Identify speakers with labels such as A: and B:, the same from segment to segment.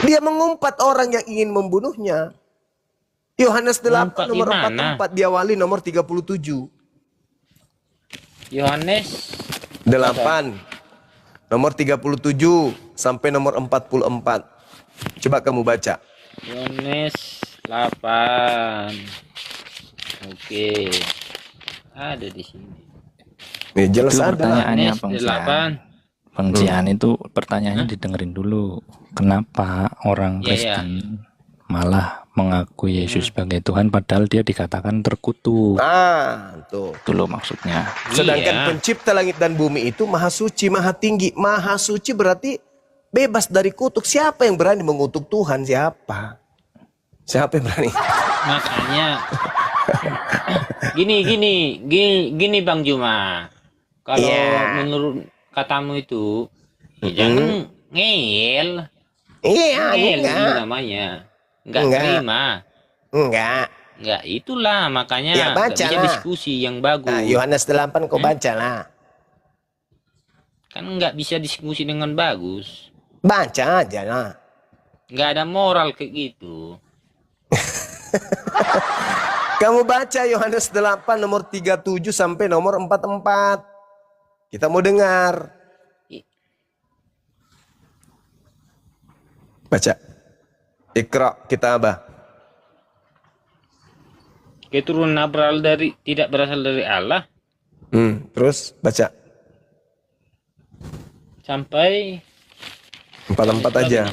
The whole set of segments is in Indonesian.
A: Dia mengumpat orang yang ingin membunuhnya. Yohanes 8 nomor 44 diawali nomor 37.
B: Yohanes
A: 8 nomor 37 sampai nomor 44. Coba kamu baca.
B: Yohanes 8. Oke. Ada di sini.
A: Nih, jelas
C: Itu
A: ada.
C: pertanyaannya
B: Yohanes
C: Bang
B: 8.
C: Jian. Bang Jian itu pertanyaannya didengerin dulu. Kenapa orang Kristen malah mengakui Yesus sebagai Tuhan padahal dia dikatakan terkutuk?
A: Tuh.
C: Itu loh maksudnya.
A: Sedangkan pencipta langit dan bumi itu maha suci, maha tinggi. Maha suci berarti bebas dari kutuk. Siapa yang berani mengutuk Tuhan? Siapa? Siapa yang berani?
B: Makanya gini Bang Juma. Kalau menurut katamu itu jangan ngeyel. Ngeyel itu namanya. Enggak terima. Enggak, itulah makanya
A: Ya, baca
B: bisa
A: lah.
B: diskusi yang bagus.
A: Nah, Yohanes 8 kau baca lah.
B: Kan nggak bisa diskusi dengan bagus.
A: Baca aja lah.
B: Nggak ada moral kayak gitu.
A: Kamu baca Yohanes 8 nomor 37 sampai nomor 44. Kita mau dengar. Baca. Iqra kitabah.
B: Keturunan Abraham tidak berasal dari Allah.
A: Terus baca.
B: Sampai
A: 44 aja.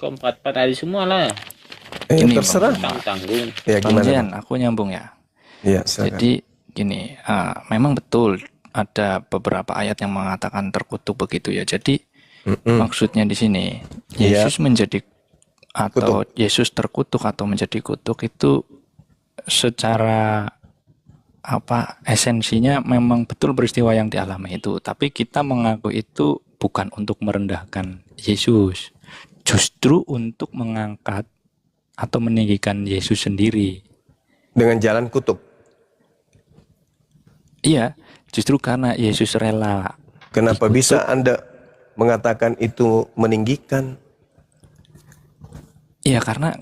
B: Kok 44 hari semua lah.
C: Ini,
A: terserah.
B: Tanggung.
A: Ya,
C: Bang
A: gimana?
C: Jian, aku nyambung ya.
A: Iya, silakan.
C: Jadi gini, memang betul ada beberapa ayat yang mengatakan terkutuk begitu ya. Jadi maksudnya di sini Yesus menjadi atau Yesus terkutuk atau menjadi kutuk itu secara esensinya memang betul peristiwa yang dialami itu, tapi kita mengaku itu bukan untuk merendahkan Yesus, justru untuk mengangkat atau meninggikan Yesus sendiri
A: dengan jalan kutuk.
C: Iya, justru karena Yesus rela.
A: Kenapa bisa Anda mengatakan itu meninggikan?
C: Iya, karena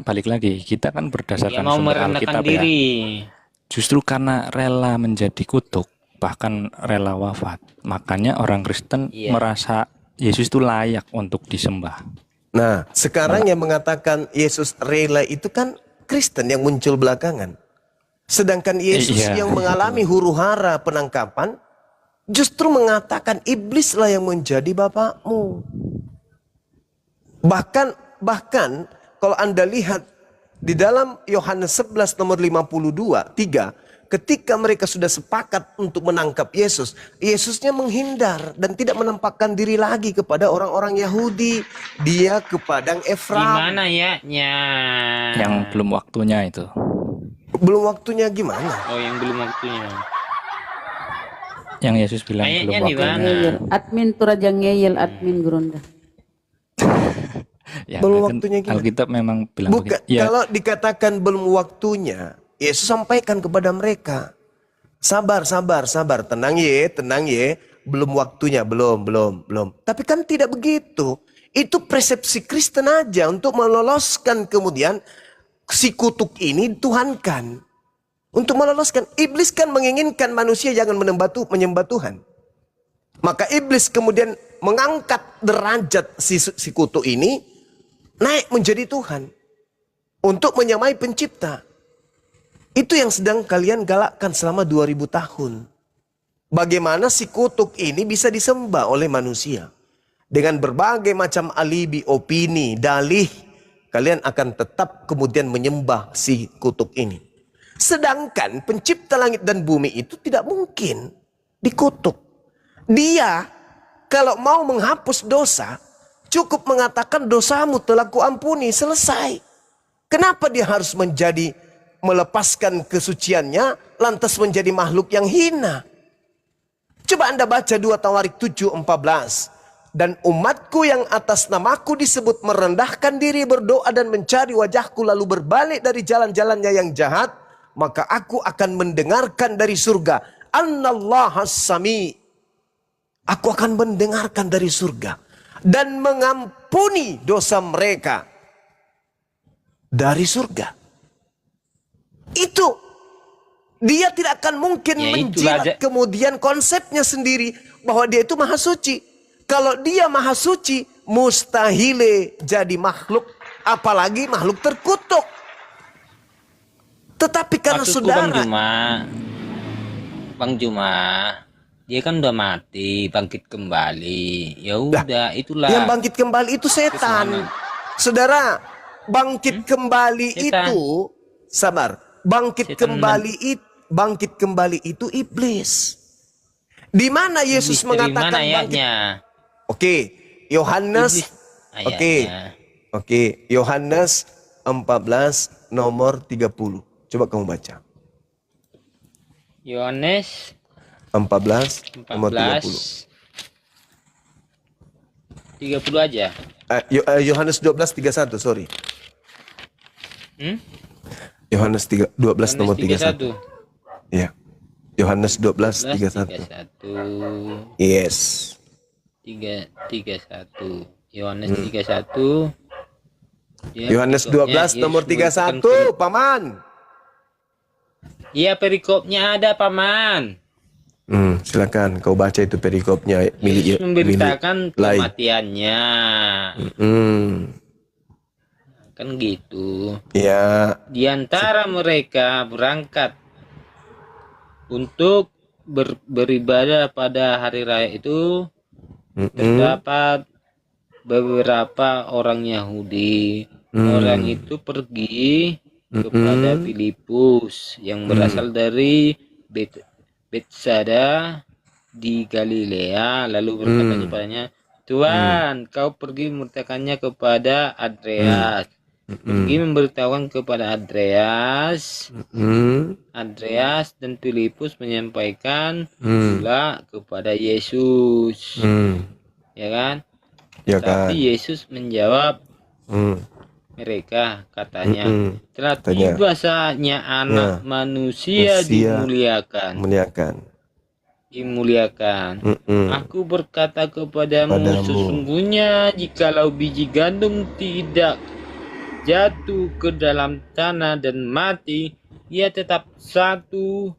C: balik lagi kita kan berdasarkan
B: mau
C: sumber
B: merendahkan
C: Alkitab
B: diri.
C: ya. Justru karena rela menjadi kutuk, bahkan rela wafat, makanya orang Kristen merasa Yesus itu layak untuk disembah.
A: Nah, sekarang yang mengatakan Yesus rela itu kan Kristen yang muncul belakangan. Sedangkan Yesus yang mengalami huru-hara penangkapan justru mengatakan iblislah yang menjadi bapakmu. Bahkan kalau Anda lihat di dalam Yohanes 11 nomor 52:3, ketika mereka sudah sepakat untuk menangkap Yesus, Yesusnya menghindar dan tidak menampakkan diri lagi kepada orang-orang Yahudi. Dia ke padang Efraim.
B: Gimana ya?
C: Yang belum waktunya itu.
A: Belum waktunya gimana?
B: Oh, yang belum waktunya.
C: Yang Yesus bilang belum waktunya.
D: Admin turaja ngeyel admin Geronda.
C: Ya,
A: belum
C: kan
A: waktunya gimana?
C: Alkitab memang bilang
A: bukan,
C: begitu.
A: Kalau dikatakan belum waktunya, Yesus sampaikan kepada mereka, sabar, tenang ye, belum waktunya, belum. Tapi kan tidak begitu. Itu persepsi Kristen aja untuk meloloskan kemudian si kutuk ini dituhankan. Untuk meloloskan, iblis kan menginginkan manusia jangan menyembah Tuhan. Maka iblis kemudian mengangkat derajat si kutuk ini naik menjadi Tuhan untuk menyamai pencipta. Itu yang sedang kalian galakkan selama 2000 tahun. Bagaimana si kutuk ini bisa disembah oleh manusia. Dengan berbagai macam alibi, opini, dalih, kalian akan tetap kemudian menyembah si kutuk ini. Sedangkan pencipta langit dan bumi itu tidak mungkin dikutuk. Dia kalau mau menghapus dosa, cukup mengatakan dosamu telah kuampuni, selesai. Kenapa dia harus melepaskan kesuciannya, lantas menjadi makhluk yang hina? Coba Anda baca 2 Tawarik 7:14. Dan umatku yang atas namaku disebut merendahkan diri, berdoa dan mencari wajahku, lalu berbalik dari jalan-jalannya yang jahat, maka aku akan mendengarkan dari surga. Annallahas sami. Aku akan mendengarkan dari surga. dan mengampuni dosa mereka dari surga. Itu dia tidak akan mungkin
B: Ya, itulah
A: menjilat kemudian konsepnya sendiri bahwa dia itu maha suci. Kalau dia maha suci, mustahil jadi makhluk, apalagi makhluk terkutuk. Tetapi karena
B: Maksudku
A: saudara,
B: Bang Juma, dia kan udah mati, bangkit kembali. Ya udah, itulah.
A: yang bangkit kembali itu setan. Saudara, bangkit kembali
B: Setan.
A: itu, sabar. Bangkit
B: Setan
A: kembali itu iblis. Di mana Yesus
B: Dari
A: mengatakan
B: mana
A: bangkit?
B: ayatnya?
A: Oke, Yohanes.
B: Iblis
A: Oke.
B: ayatnya.
A: Oke, Yohanes 14 nomor 30. Coba kamu baca.
B: Yohanes
A: 14 nomor 30.
B: 30 aja.
A: Yohanes 12:31, sorry. Yohanes 12 nomor 31.
B: 31.
A: Ya. Yohanes 12:31.
B: 31.
A: Yes.
B: 31. Yohanes 31.
A: Yohanes 12 nomor 31, Paman.
B: Iya, perikopnya ada, Paman.
A: Silakan kau baca itu perikopnya
B: Yesus memberitakan
A: lain.
B: kematiannya. Kan gitu.
A: Ya.
B: Di antara mereka berangkat untuk beribadah pada hari raya itu terdapat beberapa orang Yahudi. Orang itu pergi kepada Filipus yang berasal dari Bethsaida di Galilea, lalu berkata kepadanya, Tuhan, kau pergi memberitakannya kepada Andreas. Pergi memberitahukan kepada Andreas. Andreas dan Filipus menyampaikan pula kepada Yesus. Ya kan?
A: Ya kan.
B: Tapi Yesus menjawab mereka, katanya, telah
A: Katanya,
B: tiba saatnya anak manusia dimuliakan. Aku berkata kepadamu, sesungguhnya jikalau biji gandum tidak jatuh ke dalam tanah dan mati, ia tetap satu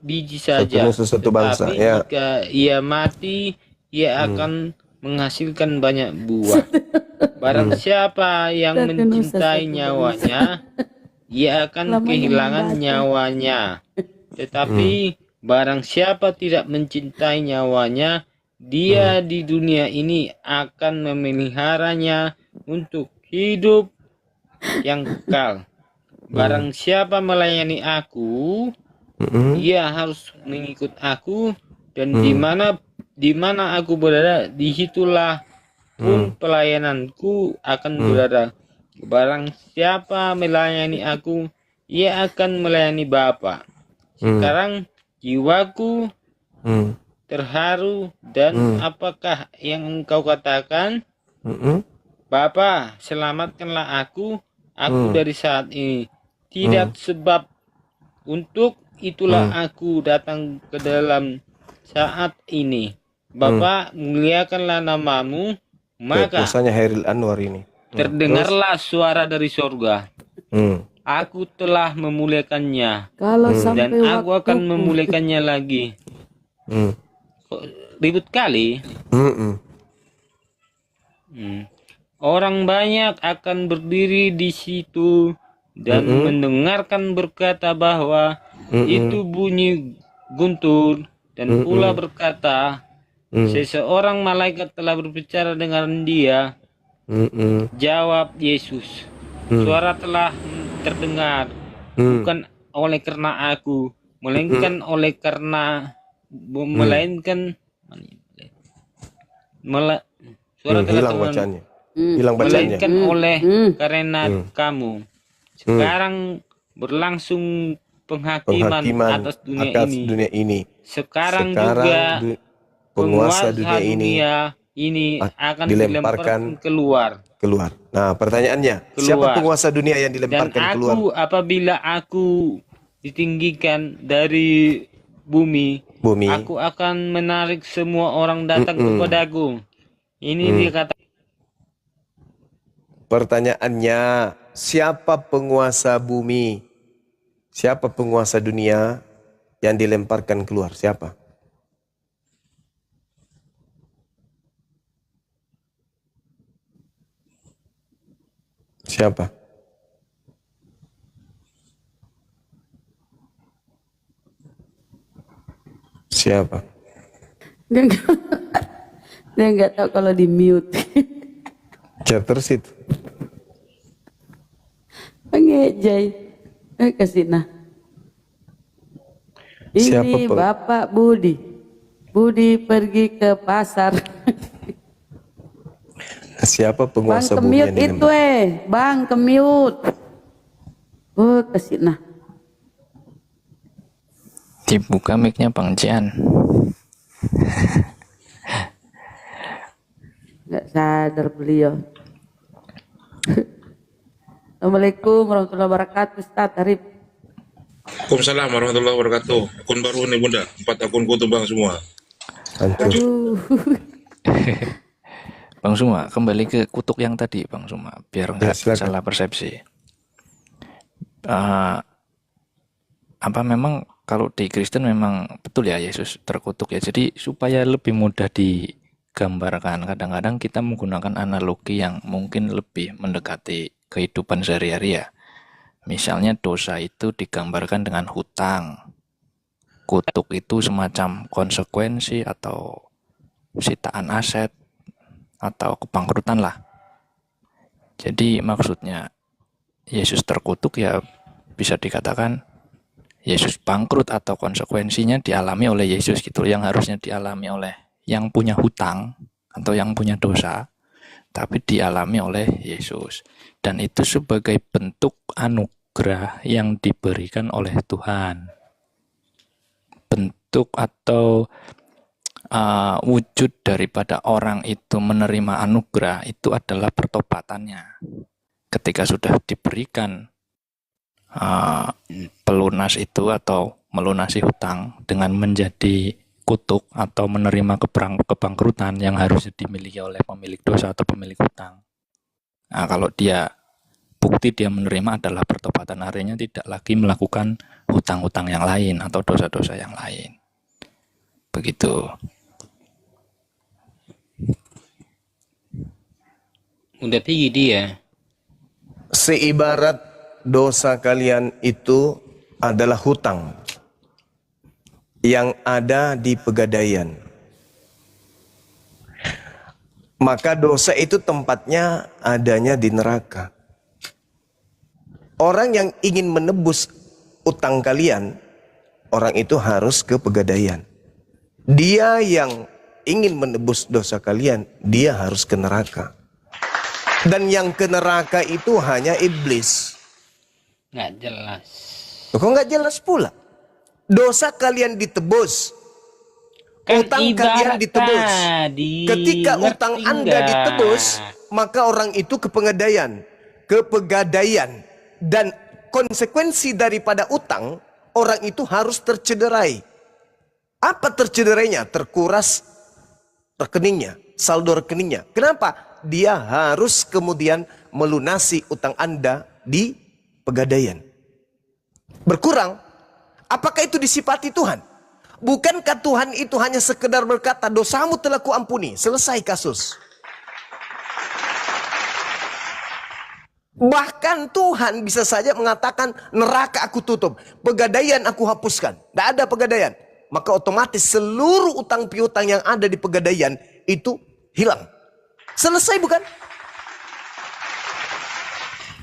B: biji saja.
A: Satu bangsa,
B: Tetapi
A: ya.
B: jika ia mati, ia akan menghasilkan banyak buah. Barang siapa yang mencintai nyawanya, ia akan kehilangan nyawanya. Tetapi barang siapa tidak mencintai nyawanya, dia di dunia ini akan memeliharanya untuk hidup yang kekal. Barang siapa melayani aku, ia harus mengikut aku, dan di mana aku berada, disitulah pun pelayananku akan berada. Barang siapa melayani aku, ia akan melayani Bapa. Sekarang jiwaku terharu, dan apakah yang engkau katakan? Bapa, selamatkanlah aku dari saat ini. Tidak sebab untuk itulah aku datang ke dalam saat ini. Bapa, muliakanlah namamu. Maka
A: Rasanya Hairil Anwar ini.
B: terdengarlah suara dari sorga. Aku telah memuliakannya,
D: Kalau
B: dan
D: sampai
B: aku akan memuliakannya lagi. Kok ribut kali. Orang banyak akan berdiri di situ dan mendengarkan berkata bahwa itu bunyi guntur, dan pula berkata, seseorang malaikat telah berbicara dengan dia. Jawab Yesus, suara telah terdengar, bukan oleh karena aku, melainkan suara telah
A: Hilang bacanya. Hilang bacanya.
B: melainkan oleh karena kamu. Sekarang berlangsung penghakiman atas dunia ini. Sekarang juga penguasa dunia ini akan dilemparkan keluar.
A: Nah, pertanyaannya, siapa penguasa dunia yang
B: Dan
A: dilemparkan keluar?
B: apabila aku ditinggikan dari bumi,
A: Bumi.
B: aku akan menarik semua orang datang kepadaku. Ini dikatakan
A: Pertanyaannya, siapa penguasa bumi? Siapa penguasa dunia yang dilemparkan keluar? Siapa? Siapa? Siapa?
D: Dia nggak dia nggak tahu kalau di mute.
A: Terus itu.
D: Pengejai. Kasih nah.
A: Siapa
D: Ini Bapak Budi. Budi pergi ke pasar.
A: Siapa
D: Bang
A: penguasa bumi yang
D: kemute itu Bang kemute. Oh kasih nah.
C: Dibuka mic-nya Bang Jian.
D: Nggak sadar beliau. Assalamualaikum warahmatullahi wabarakatuh. Ustaz Arif.
E: Waalaikumsalam warahmatullahi wabarakatuh. Akun baru nih Bunda, 4 akun kutu Bang semua.
A: Hancur.
D: Aduh.
C: Bang Suma, kembali ke kutuk yang tadi Bang Suma, biar nggak
A: silakan.
C: salah persepsi. Apa memang kalau di Kristen memang betul ya Yesus terkutuk ya. Jadi supaya lebih mudah digambarkan, kadang-kadang kita menggunakan analogi yang mungkin lebih mendekati kehidupan sehari-hari ya. Misalnya dosa itu digambarkan dengan hutang. Kutuk itu semacam konsekuensi atau sitaan aset atau kebangkrutan lah. Jadi maksudnya Yesus terkutuk ya bisa dikatakan Yesus bangkrut atau konsekuensinya dialami oleh Yesus gitu, yang harusnya dialami oleh yang punya hutang atau yang punya dosa, tapi dialami oleh Yesus. Dan itu sebagai bentuk anugerah yang diberikan oleh Tuhan. Bentuk atau wujud daripada orang itu menerima anugerah itu adalah pertobatannya. Ketika sudah diberikan pelunas itu atau melunasi hutang dengan menjadi kutuk atau menerima kebangkrutan yang harus dimiliki oleh pemilik dosa atau pemilik hutang. Nah, kalau bukti dia menerima adalah pertobatan, artinya tidak lagi melakukan hutang-hutang yang lain atau dosa-dosa yang lain. Begitu.
B: udah tinggi dia.
A: Seibarat dosa kalian itu adalah hutang yang ada di pegadaian. Maka dosa itu tempatnya adanya di neraka. Orang yang ingin menebus utang kalian, orang itu harus ke pegadaian. Dia yang ingin menebus dosa kalian, dia harus ke neraka. Dan yang ke neraka itu hanya iblis.
B: Nggak jelas.
A: Kok nggak jelas pula? Dosa kalian ditebus,
B: Kan
A: utang
B: ibarat
A: kalian ditebus.
B: tadi,
A: Ketika
B: ngerti
A: utang Anda
B: nggak?
A: ditebus, maka orang itu ke pegadaian. Dan konsekuensi daripada utang, orang itu harus tercederai. Apa tercederainya? Terkuras rekeningnya, saldo rekeningnya. Kenapa? Dia harus kemudian melunasi utang Anda di pegadaian. Berkurang. Apakah itu disifati Tuhan? Bukankah Tuhan itu hanya sekedar berkata, dosamu telah kuampuni, selesai kasus. Bahkan Tuhan bisa saja mengatakan, neraka aku tutup, pegadaian aku hapuskan. Tidak ada pegadaian. Maka otomatis seluruh utang piutang yang ada di pegadaian itu hilang. Selesai bukan?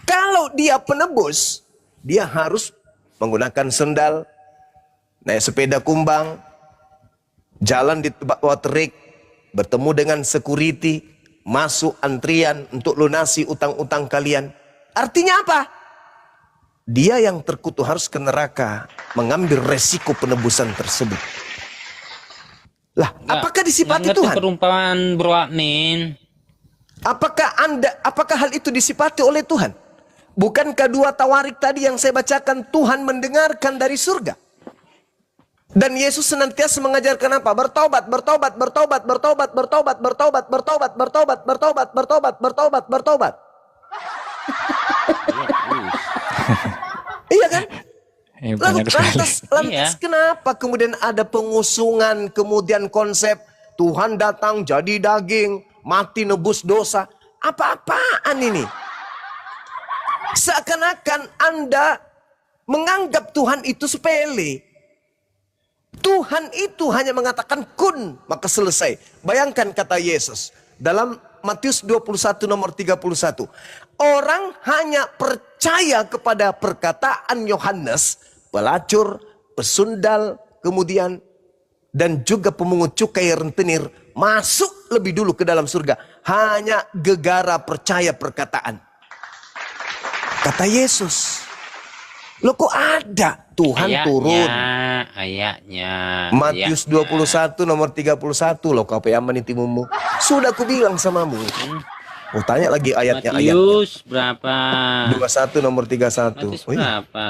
A: Kalau dia penebus, dia harus menggunakan sendal, naik sepeda kumbang, jalan di bawah terik, bertemu dengan security, masuk antrian untuk lunasi utang-utang kalian. Artinya apa? Dia yang terkutuk harus ke neraka, mengambil resiko penebusan tersebut. Lah, apakah disifati
B: ngerti
A: Tuhan?
B: perumpamaan bro admin.
A: Apakah hal itu disifati oleh Tuhan? Bukankah 2 Tawarik tadi yang saya bacakan Tuhan mendengarkan dari surga? Dan Yesus senantiasa mengajarkan apa? Bertobat, bertobat, bertobat, bertobat, bertobat, bertobat, bertobat, bertobat, bertobat, bertobat, bertobat, bertobat. Iya kan?
C: Banyak sekali.
A: Lantas kenapa kemudian ada pengusungan, kemudian konsep Tuhan datang jadi daging, mati nebus dosa. Apa-apaan ini? Seakan-akan Anda menganggap Tuhan itu sepele. Tuhan itu hanya mengatakan kun, maka selesai. Bayangkan kata Yesus dalam Matius 21 nomor 31. Orang hanya percaya kepada perkataan Yohanes, pelacur, pesundal, kemudian dan juga pemungut cukai rentenir masuk lebih dulu ke dalam surga. Hanya gegara percaya perkataan. Kata Yesus. Loh kok ada Tuhan turun?
B: Ayatnya.
A: Matius 21 nomor 31 loh kau aman intimumu. Sudah aku bilang samamu. Oh tanya lagi ayatnya.
B: Matius berapa?
A: 21 nomor 31.
B: Matius berapa?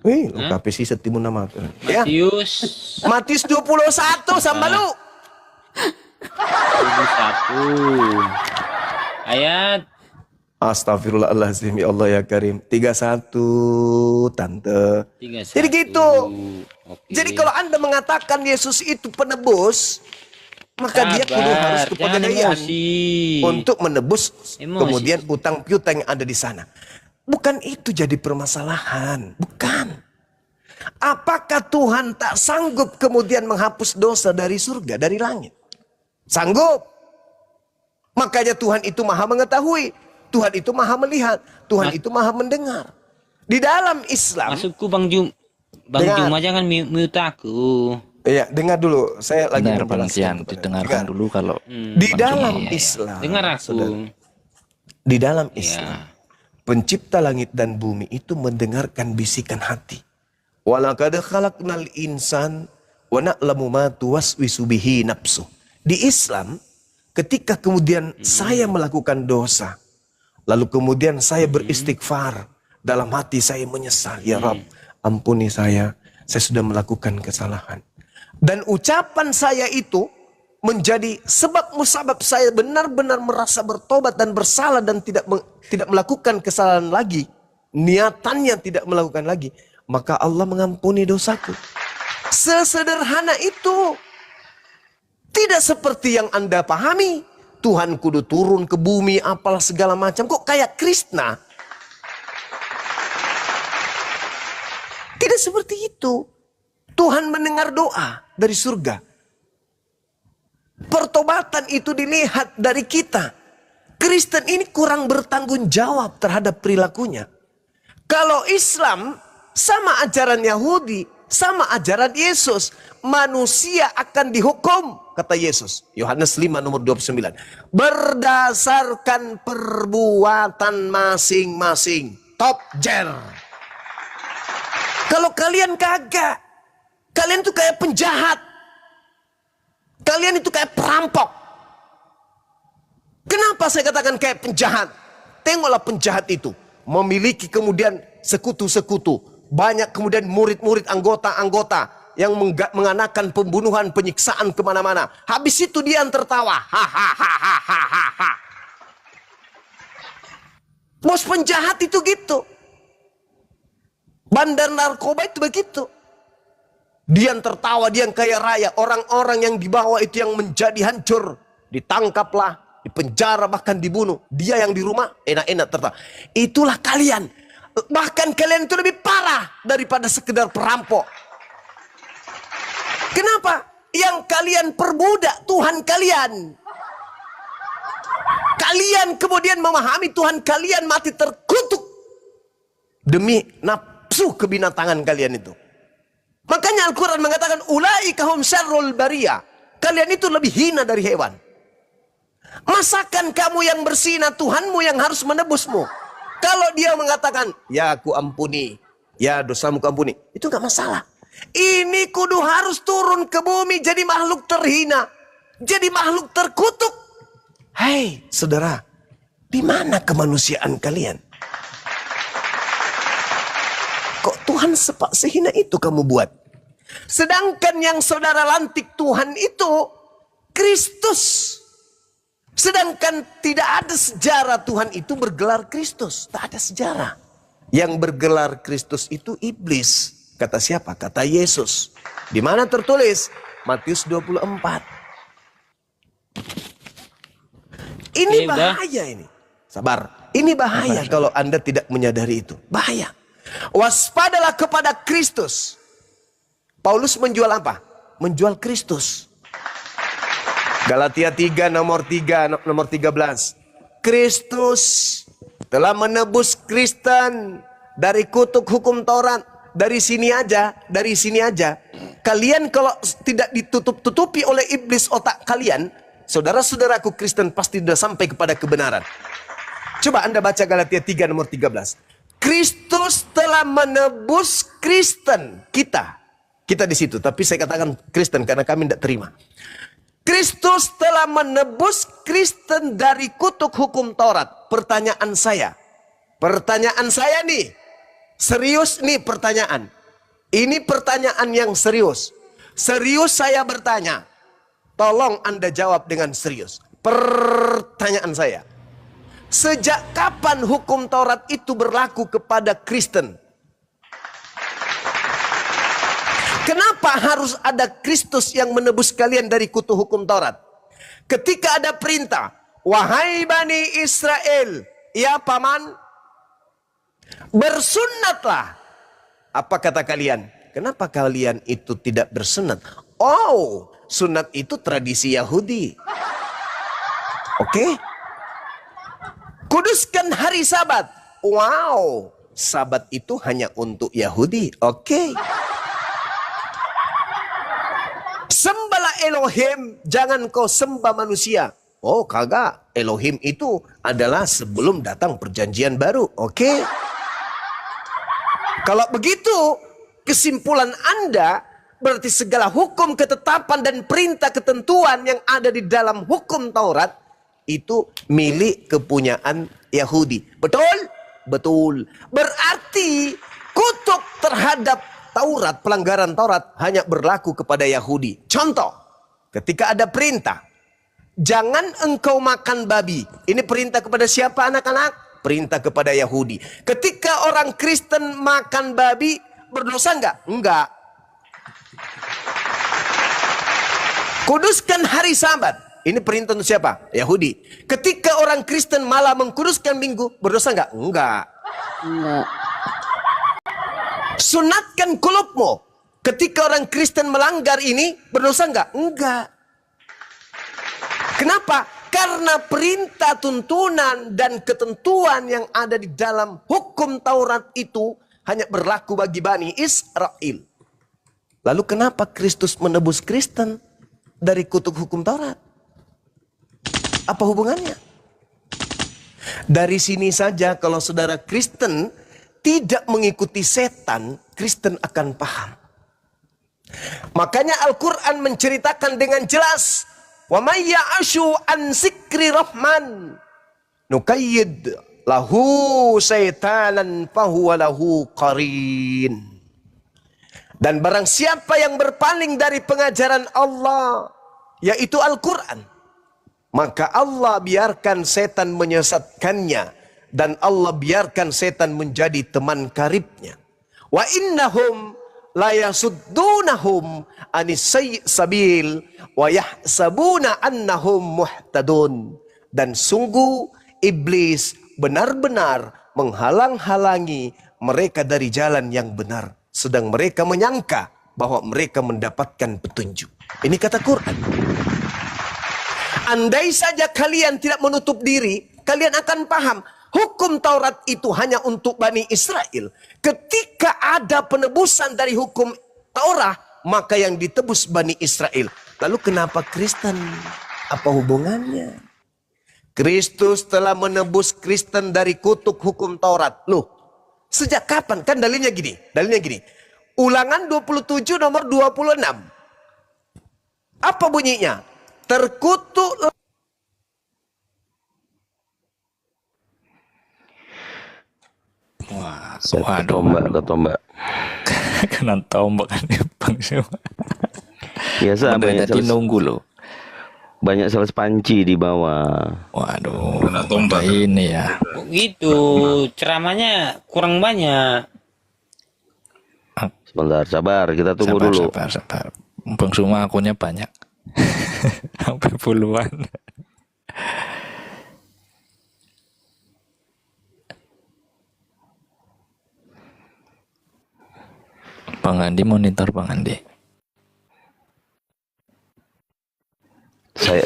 A: Wih, lo KPC setimun nama. Ya. Matius 21 sama lu.
B: 21. Ayat.
A: Astagfirullahaladzim, ya Allah ya Karim. 31 tante.
B: 31.
A: Jadi gitu.
B: Oke.
A: Jadi kalau Anda mengatakan Yesus itu penebus, maka dia kudu harus kepegadaian untuk menebus kemudian utang piutang yang ada di sana. Bukan itu jadi permasalahan, bukan. Apakah Tuhan tak sanggup kemudian menghapus dosa dari surga, dari langit? Sanggup. Makanya Tuhan itu maha mengetahui. Tuhan itu maha melihat. Tuhan itu maha mendengar. Di dalam Islam.
B: Maksudku Bang Juma jangan mute aku.
A: Iya, dengar dulu. Saya lagi
C: berpengertian. Didengarkan dulu kalau
A: di dalam Islam.
B: Dengar aku.
A: Saudara, di dalam Islam, pencipta langit dan bumi itu mendengarkan bisikan hati. Walaqad khalaqnal insan wa na'lamu ma tuwaswisu bihi nafsu. Di Islam, ketika kemudian saya melakukan dosa, lalu kemudian saya beristighfar. Dalam hati saya menyesal. Ya Rabb, ampuni saya sudah melakukan kesalahan. Dan ucapan saya itu menjadi sebab musabab saya benar-benar merasa bertobat dan bersalah dan tidak melakukan kesalahan lagi. Niatannya tidak melakukan lagi. Maka Allah mengampuni dosaku. Sesederhana itu. Tidak seperti yang Anda pahami. Tuhan kudu turun ke bumi apalah segala macam. Kok kayak Krishna? Tidak seperti itu. Tuhan mendengar doa dari surga. Pertobatan itu dilihat dari kita. Kristen ini kurang bertanggung jawab terhadap perilakunya. Kalau Islam sama ajaran Yahudi, sama ajaran Yesus, manusia akan dihukum, kata Yesus. Yohanes 5 nomor 29. Berdasarkan perbuatan masing-masing. Top jar. Kalau kalian kagak, kalian tuh kayak penjahat. Kalian itu kayak perampok. Kenapa saya katakan kayak penjahat? Tengoklah penjahat itu. Memiliki kemudian sekutu-sekutu. Banyak kemudian murid-murid anggota-anggota yang menganakan pembunuhan, penyiksaan kemana-mana. Habis itu dia yang tertawa. Hahaha. Bos penjahat itu gitu. Bandar narkoba itu begitu. Dia yang tertawa, dia yang kaya raya. Orang-orang yang dibawa itu yang menjadi hancur. Ditangkaplah, dipenjara, bahkan dibunuh. Dia yang di rumah enak-enak tertawa. Itulah kalian. Bahkan kalian itu lebih parah daripada sekedar perampok. Kenapa? Yang kalian perbudak Tuhan kalian. Kalian kemudian memahami Tuhan kalian mati terkutuk. Demi nafsu kebinatangan kalian itu. Makanya Al-Quran mengatakan, ulaika hum syarrul bariyah. Kalian itu lebih hina dari hewan. Masakan kamu yang bersihna, Tuhanmu yang harus menebusmu. Kalau dia mengatakan, ya aku ampuni, ya dosamu aku ampuni, itu gak masalah. Ini kudu harus turun ke bumi jadi makhluk terhina. Jadi makhluk terkutuk. Hei saudara, di mana kemanusiaan kalian? Tuhan sehina itu kamu buat. Sedangkan yang saudara lantik Tuhan itu Kristus. Sedangkan tidak ada sejarah Tuhan itu bergelar Kristus. Tak ada sejarah. Yang bergelar Kristus itu iblis. Kata siapa? Kata Yesus. Di mana tertulis? Matius 24. Ini bahaya ini. Sabar. Ini bahaya kalau Anda tidak menyadari itu. Bahaya. Waspadalah kepada Kristus. Paulus menjual apa? Menjual Kristus. Galatia 3 nomor 13. Kristus telah menebus Kristen dari kutuk hukum Taurat. Dari sini aja. Kalian kalau tidak ditutup-tutupi oleh iblis otak kalian, saudara-saudaraku Kristen pasti sudah sampai kepada kebenaran. Coba Anda baca Galatia 3 nomor 13. Kristus telah menebus Kristen. Kita di situ, tapi saya katakan Kristen karena kami tidak terima. Kristus telah menebus Kristen dari kutuk hukum Taurat. Pertanyaan saya nih, serius nih pertanyaan. Ini pertanyaan yang serius. Serius saya bertanya. Tolong Anda jawab dengan serius. Pertanyaan saya. Sejak kapan hukum Taurat itu berlaku kepada Kristen? Kenapa harus ada Kristus yang menebus kalian dari kutuk hukum Taurat? Ketika ada perintah, wahai Bani Israel, ya paman, bersunatlah. Apa kata kalian? Kenapa kalian itu tidak bersunat? Oh, sunat itu tradisi Yahudi. Oke? Kuduskan hari Sabat. Wow, Sabat itu hanya untuk Yahudi. Oke. Sembahlah Elohim, jangan kau sembah manusia. Oh kagak, Elohim itu adalah sebelum datang perjanjian baru. Oke. Kalau begitu, kesimpulan Anda berarti segala hukum, ketetapan dan perintah ketentuan yang ada di dalam hukum Taurat itu milik kepunyaan Yahudi. Betul? Betul. Berarti kutuk terhadap Taurat, pelanggaran Taurat hanya berlaku kepada Yahudi. Contoh, ketika ada perintah, jangan engkau makan babi. Ini perintah kepada siapa anak-anak? Perintah kepada Yahudi. Ketika orang Kristen makan babi, berdosa enggak? Enggak. Kuduskan hari Sabat. Ini perintah untuk siapa? Yahudi. Ketika orang Kristen malah mengkuduskan minggu, berdosa enggak? Enggak.
D: Enggak.
A: Sunatkan kulupmu. Ketika orang Kristen melanggar ini, berdosa enggak? Enggak. Kenapa? Karena perintah, tuntunan, dan ketentuan yang ada di dalam hukum Taurat itu hanya berlaku bagi Bani Israel. Lalu kenapa Kristus menebus Kristen dari kutuk hukum Taurat? Apa hubungannya? Dari sini saja kalau saudara Kristen tidak mengikuti setan, Kristen akan paham. Makanya Al-Quran menceritakan dengan jelas, wa may ya'ashu an zikri rahman nukayyid lahu syaitanan fahuwa lahu qarin. Dan barang siapa yang berpaling dari pengajaran Allah, yaitu Al-Quran, maka Allah biarkan setan menyesatkannya. Dan Allah biarkan setan menjadi teman karibnya. Wa innahum la yasuddunahum anis sabil wa yahsabuna annahum muhtadun. Dan sungguh iblis benar-benar menghalang-halangi mereka dari jalan yang benar. Sedang mereka menyangka bahwa mereka mendapatkan petunjuk. Ini kata Quran. Andai saja kalian tidak menutup diri, kalian akan paham. Hukum Taurat itu hanya untuk Bani Israel. Ketika ada penebusan dari hukum Taurat, maka yang ditebus Bani Israel. Lalu kenapa Kristen? Apa hubungannya? Kristus telah menebus Kristen dari kutuk hukum Taurat. Loh, sejak kapan? Kan dalilnya gini. Ulangan 27 nomor 26. Apa bunyinya? Terkutuk.
C: Wah, Waduh,
F: Ke tombak.
C: kena tombak kan Bang Suma.
F: Biasa
C: Dari tadi nunggu loh.
F: banyak sales panci di bawah.
C: Waduh,
E: Kena tombak.
C: ini ya.
B: Kok gitu, ceramahnya kurang banyak.
F: Sebentar, sabar, kita tunggu
C: Sabar,
F: dulu.
C: sabar. Bang Suma akunnya banyak. Sampai puluhan. Bang Andi monitor Bang Andi.
F: Saya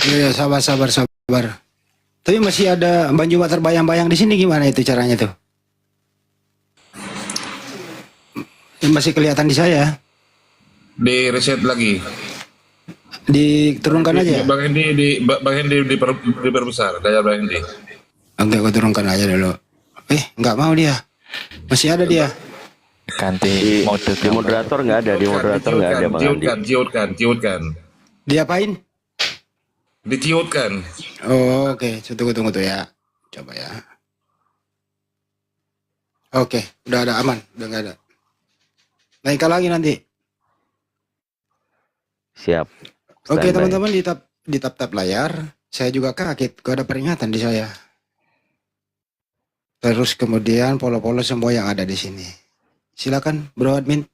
G: Iya, sabar. Tapi masih ada Bang Juma terbayang-bayang di sini, gimana itu caranya tuh? Masih kelihatan di saya.
E: Di reset lagi.
G: Diturunkan aja.
E: Bang Hendy diperbesar, daya Bang Hendy.
G: Oke, aku turunkan aja dulu. Nggak mau dia. Masih ada dia.
C: Ganti mode
F: di moderator nggak ada, di moderator nggak ada Bang Andi.
E: Ciutkan.
G: Diapain?
E: Diciutkan.
G: Oh, oke. Tunggu tuh ya. Coba ya. Oke, udah ada, aman, udah nggak ada. Naikkan lagi nanti.
F: Siap.
G: Oke,
F: Standby.
G: teman-teman, di tap layar. Saya juga kaget, kok ada peringatan di saya. Terus kemudian polo-polo semua yang ada di sini. Silakan, Bro Admin.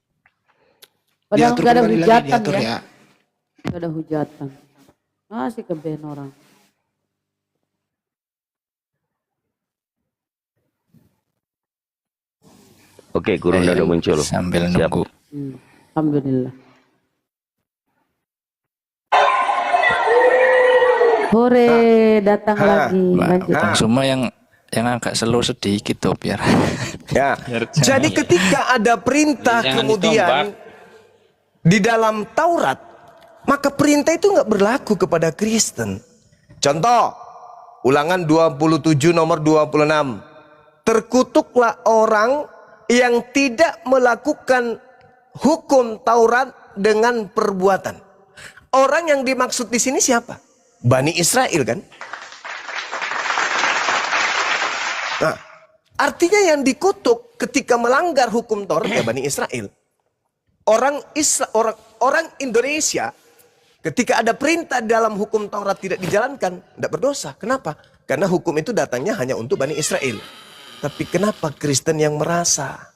D: Padahal nggak ada
G: kembali lagi,
D: hujatan
G: diatur
D: ya. Nggak ada hujatan. Masih keben orang.
F: Oke, Gurunda udah muncul.
C: sambil
F: Siap.
C: nunggu.
D: Alhamdulillah. Hore, datang lagi. Lanjut.
C: Bang Suma yang agak slow sedikit tuh biar.
A: Ya.
C: biar
A: Jadi ketika ada perintah
B: Jangan
A: kemudian di dalam Taurat, maka perintah itu nggak berlaku kepada Kristen. Contoh, Ulangan 27 nomor 26. Terkutuklah orang yang tidak melakukan hukum Taurat dengan perbuatan. Orang yang dimaksud di sini siapa? Bani Israel kan? Nah, artinya yang dikutuk ketika melanggar hukum Taurat ya Bani Israel. Orang Indonesia ketika ada perintah dalam hukum Taurat tidak dijalankan, tidak berdosa. Kenapa? Karena hukum itu datangnya hanya untuk Bani Israel. Tapi kenapa Kristen yang merasa?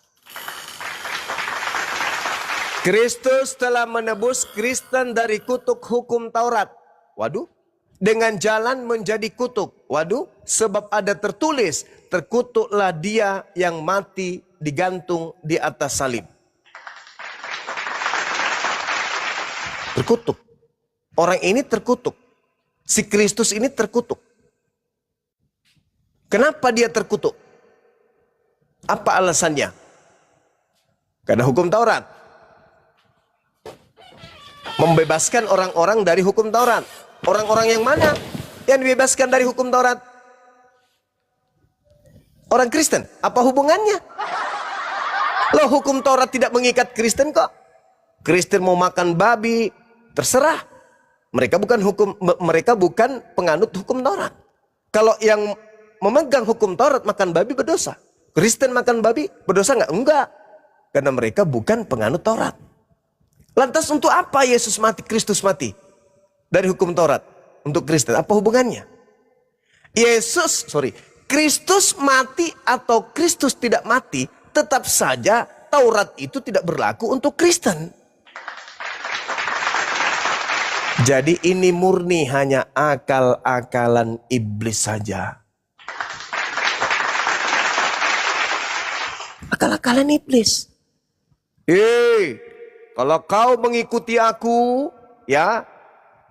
A: Kristus telah menebus Kristen dari kutuk hukum Taurat. Waduh, dengan jalan menjadi kutuk. Waduh, sebab ada tertulis, terkutuklah dia yang mati digantung di atas salib. Terkutuk. Orang ini terkutuk. Si Kristus ini terkutuk. Kenapa dia terkutuk? Apa alasannya? Karena hukum Taurat membebaskan orang-orang dari hukum Taurat. Orang-orang yang mana yang dibebaskan dari hukum Taurat? Orang Kristen. Apa hubungannya? Loh, hukum Taurat tidak mengikat Kristen kok. Kristen mau makan babi, terserah. Mereka bukan penganut hukum Taurat. Kalau yang memegang hukum Taurat makan babi berdosa. Kristen makan babi berdosa nggak? Enggak. Karena mereka bukan penganut Taurat. Lantas untuk apa Yesus mati, Kristus mati? Dari hukum Taurat. Untuk Kristen. Apa hubungannya? Kristus mati atau Kristus tidak mati, tetap saja Taurat itu tidak berlaku untuk Kristen. Jadi ini murni hanya akal-akalan iblis saja. Akal-akalan iblis. Kalau kau mengikuti aku, ya,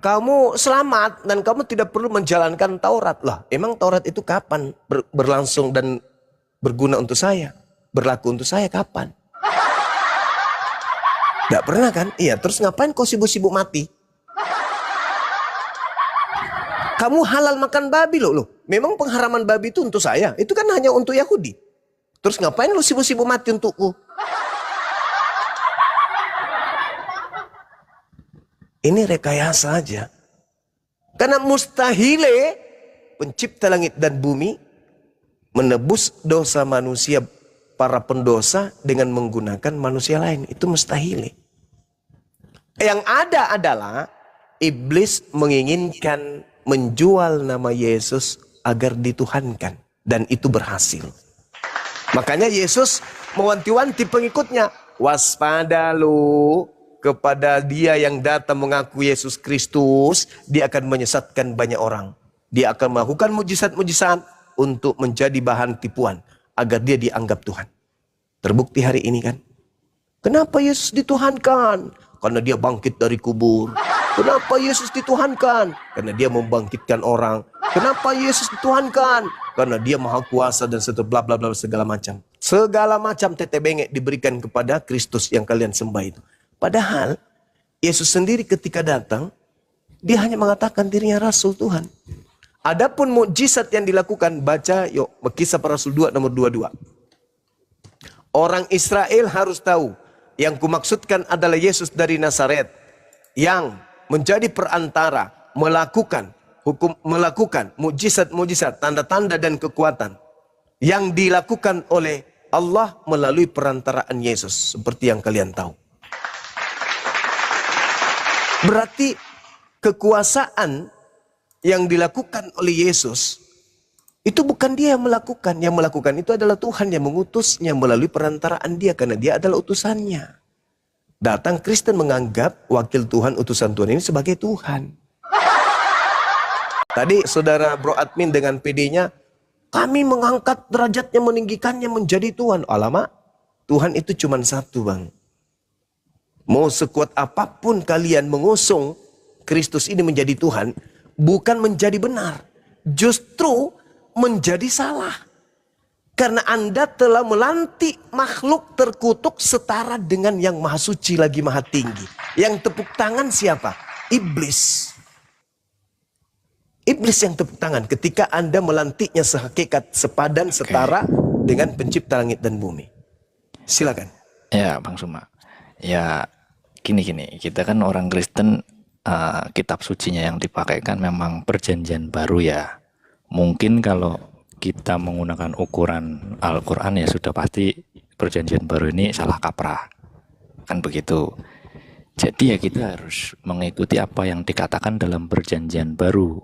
A: kamu selamat dan kamu tidak perlu menjalankan Taurat. Lah, emang Taurat itu kapan berlangsung dan berguna untuk saya? Berlaku untuk saya kapan? Gak pernah kan? Iya, terus ngapain kau sibuk-sibuk mati? Kamu halal makan babi loh. Memang pengharaman babi itu untuk saya. Itu kan hanya untuk Yahudi. Terus ngapain lu sibuk-sibuk mati untukku? Ini rekayasa aja. Karena mustahile pencipta langit dan bumi menebus dosa manusia para pendosa dengan menggunakan manusia lain. Itu mustahil. Yang ada adalah iblis menginginkan menjual nama Yesus agar dituhankan. Dan itu berhasil. Makanya Yesus mewanti-wanti pengikutnya. Waspada lu kepada dia yang datang mengaku Yesus Kristus. Dia akan menyesatkan banyak orang. Dia akan melakukan mujizat-mujizat untuk menjadi bahan tipuan. Agar dia dianggap Tuhan. Terbukti hari ini kan. Kenapa Yesus dituhankan? Karena dia bangkit dari kubur. Kenapa Yesus dituhankan? Karena dia membangkitkan orang. Kenapa Yesus dituhankan? Karena dia maha kuasa dan seterusnya bla bla bla segala macam. Segala macam tete bengek diberikan kepada Kristus yang kalian sembah itu. Padahal Yesus sendiri ketika datang, dia hanya mengatakan dirinya Rasul Tuhan. Adapun mukjizat yang dilakukan, baca yuk Kisah Para Rasul 2 nomor 22. Orang Israel harus tahu, yang kumaksudkan adalah Yesus dari Nazaret yang menjadi perantara, melakukan mukjizat-mukjizat, tanda-tanda dan kekuatan yang dilakukan oleh Allah melalui perantaraan Yesus, seperti yang kalian tahu. Berarti kekuasaan yang dilakukan oleh Yesus itu bukan dia yang melakukan itu adalah Tuhan yang mengutusnya melalui perantaraan dia, karena dia adalah utusannya. Datang Kristen menganggap wakil Tuhan, utusan Tuhan ini sebagai Tuhan. Tadi saudara Bro Admin dengan PD-nya, kami mengangkat derajatnya, meninggikannya menjadi Tuhan. Alamak, Tuhan itu cuma satu, Bang. Mau sekuat apapun kalian mengusung Kristus ini menjadi Tuhan, bukan menjadi benar, justru menjadi salah. Karena Anda telah melantik makhluk terkutuk setara dengan yang maha suci lagi maha tinggi. Yang tepuk tangan siapa? Iblis. Iblis yang tepuk tangan ketika Anda melantiknya sehakikat, sepadan, setara dengan pencipta langit dan bumi. Silakan.
C: Ya, Bang Suma. Ya, gini, kita kan orang Kristen, kitab sucinya yang dipakai kan memang perjanjian baru ya. Mungkin kalau kita menggunakan ukuran Al-Quran ya sudah pasti perjanjian baru ini salah kaprah. Kan begitu. Jadi ya kita harus mengikuti apa yang dikatakan dalam perjanjian baru.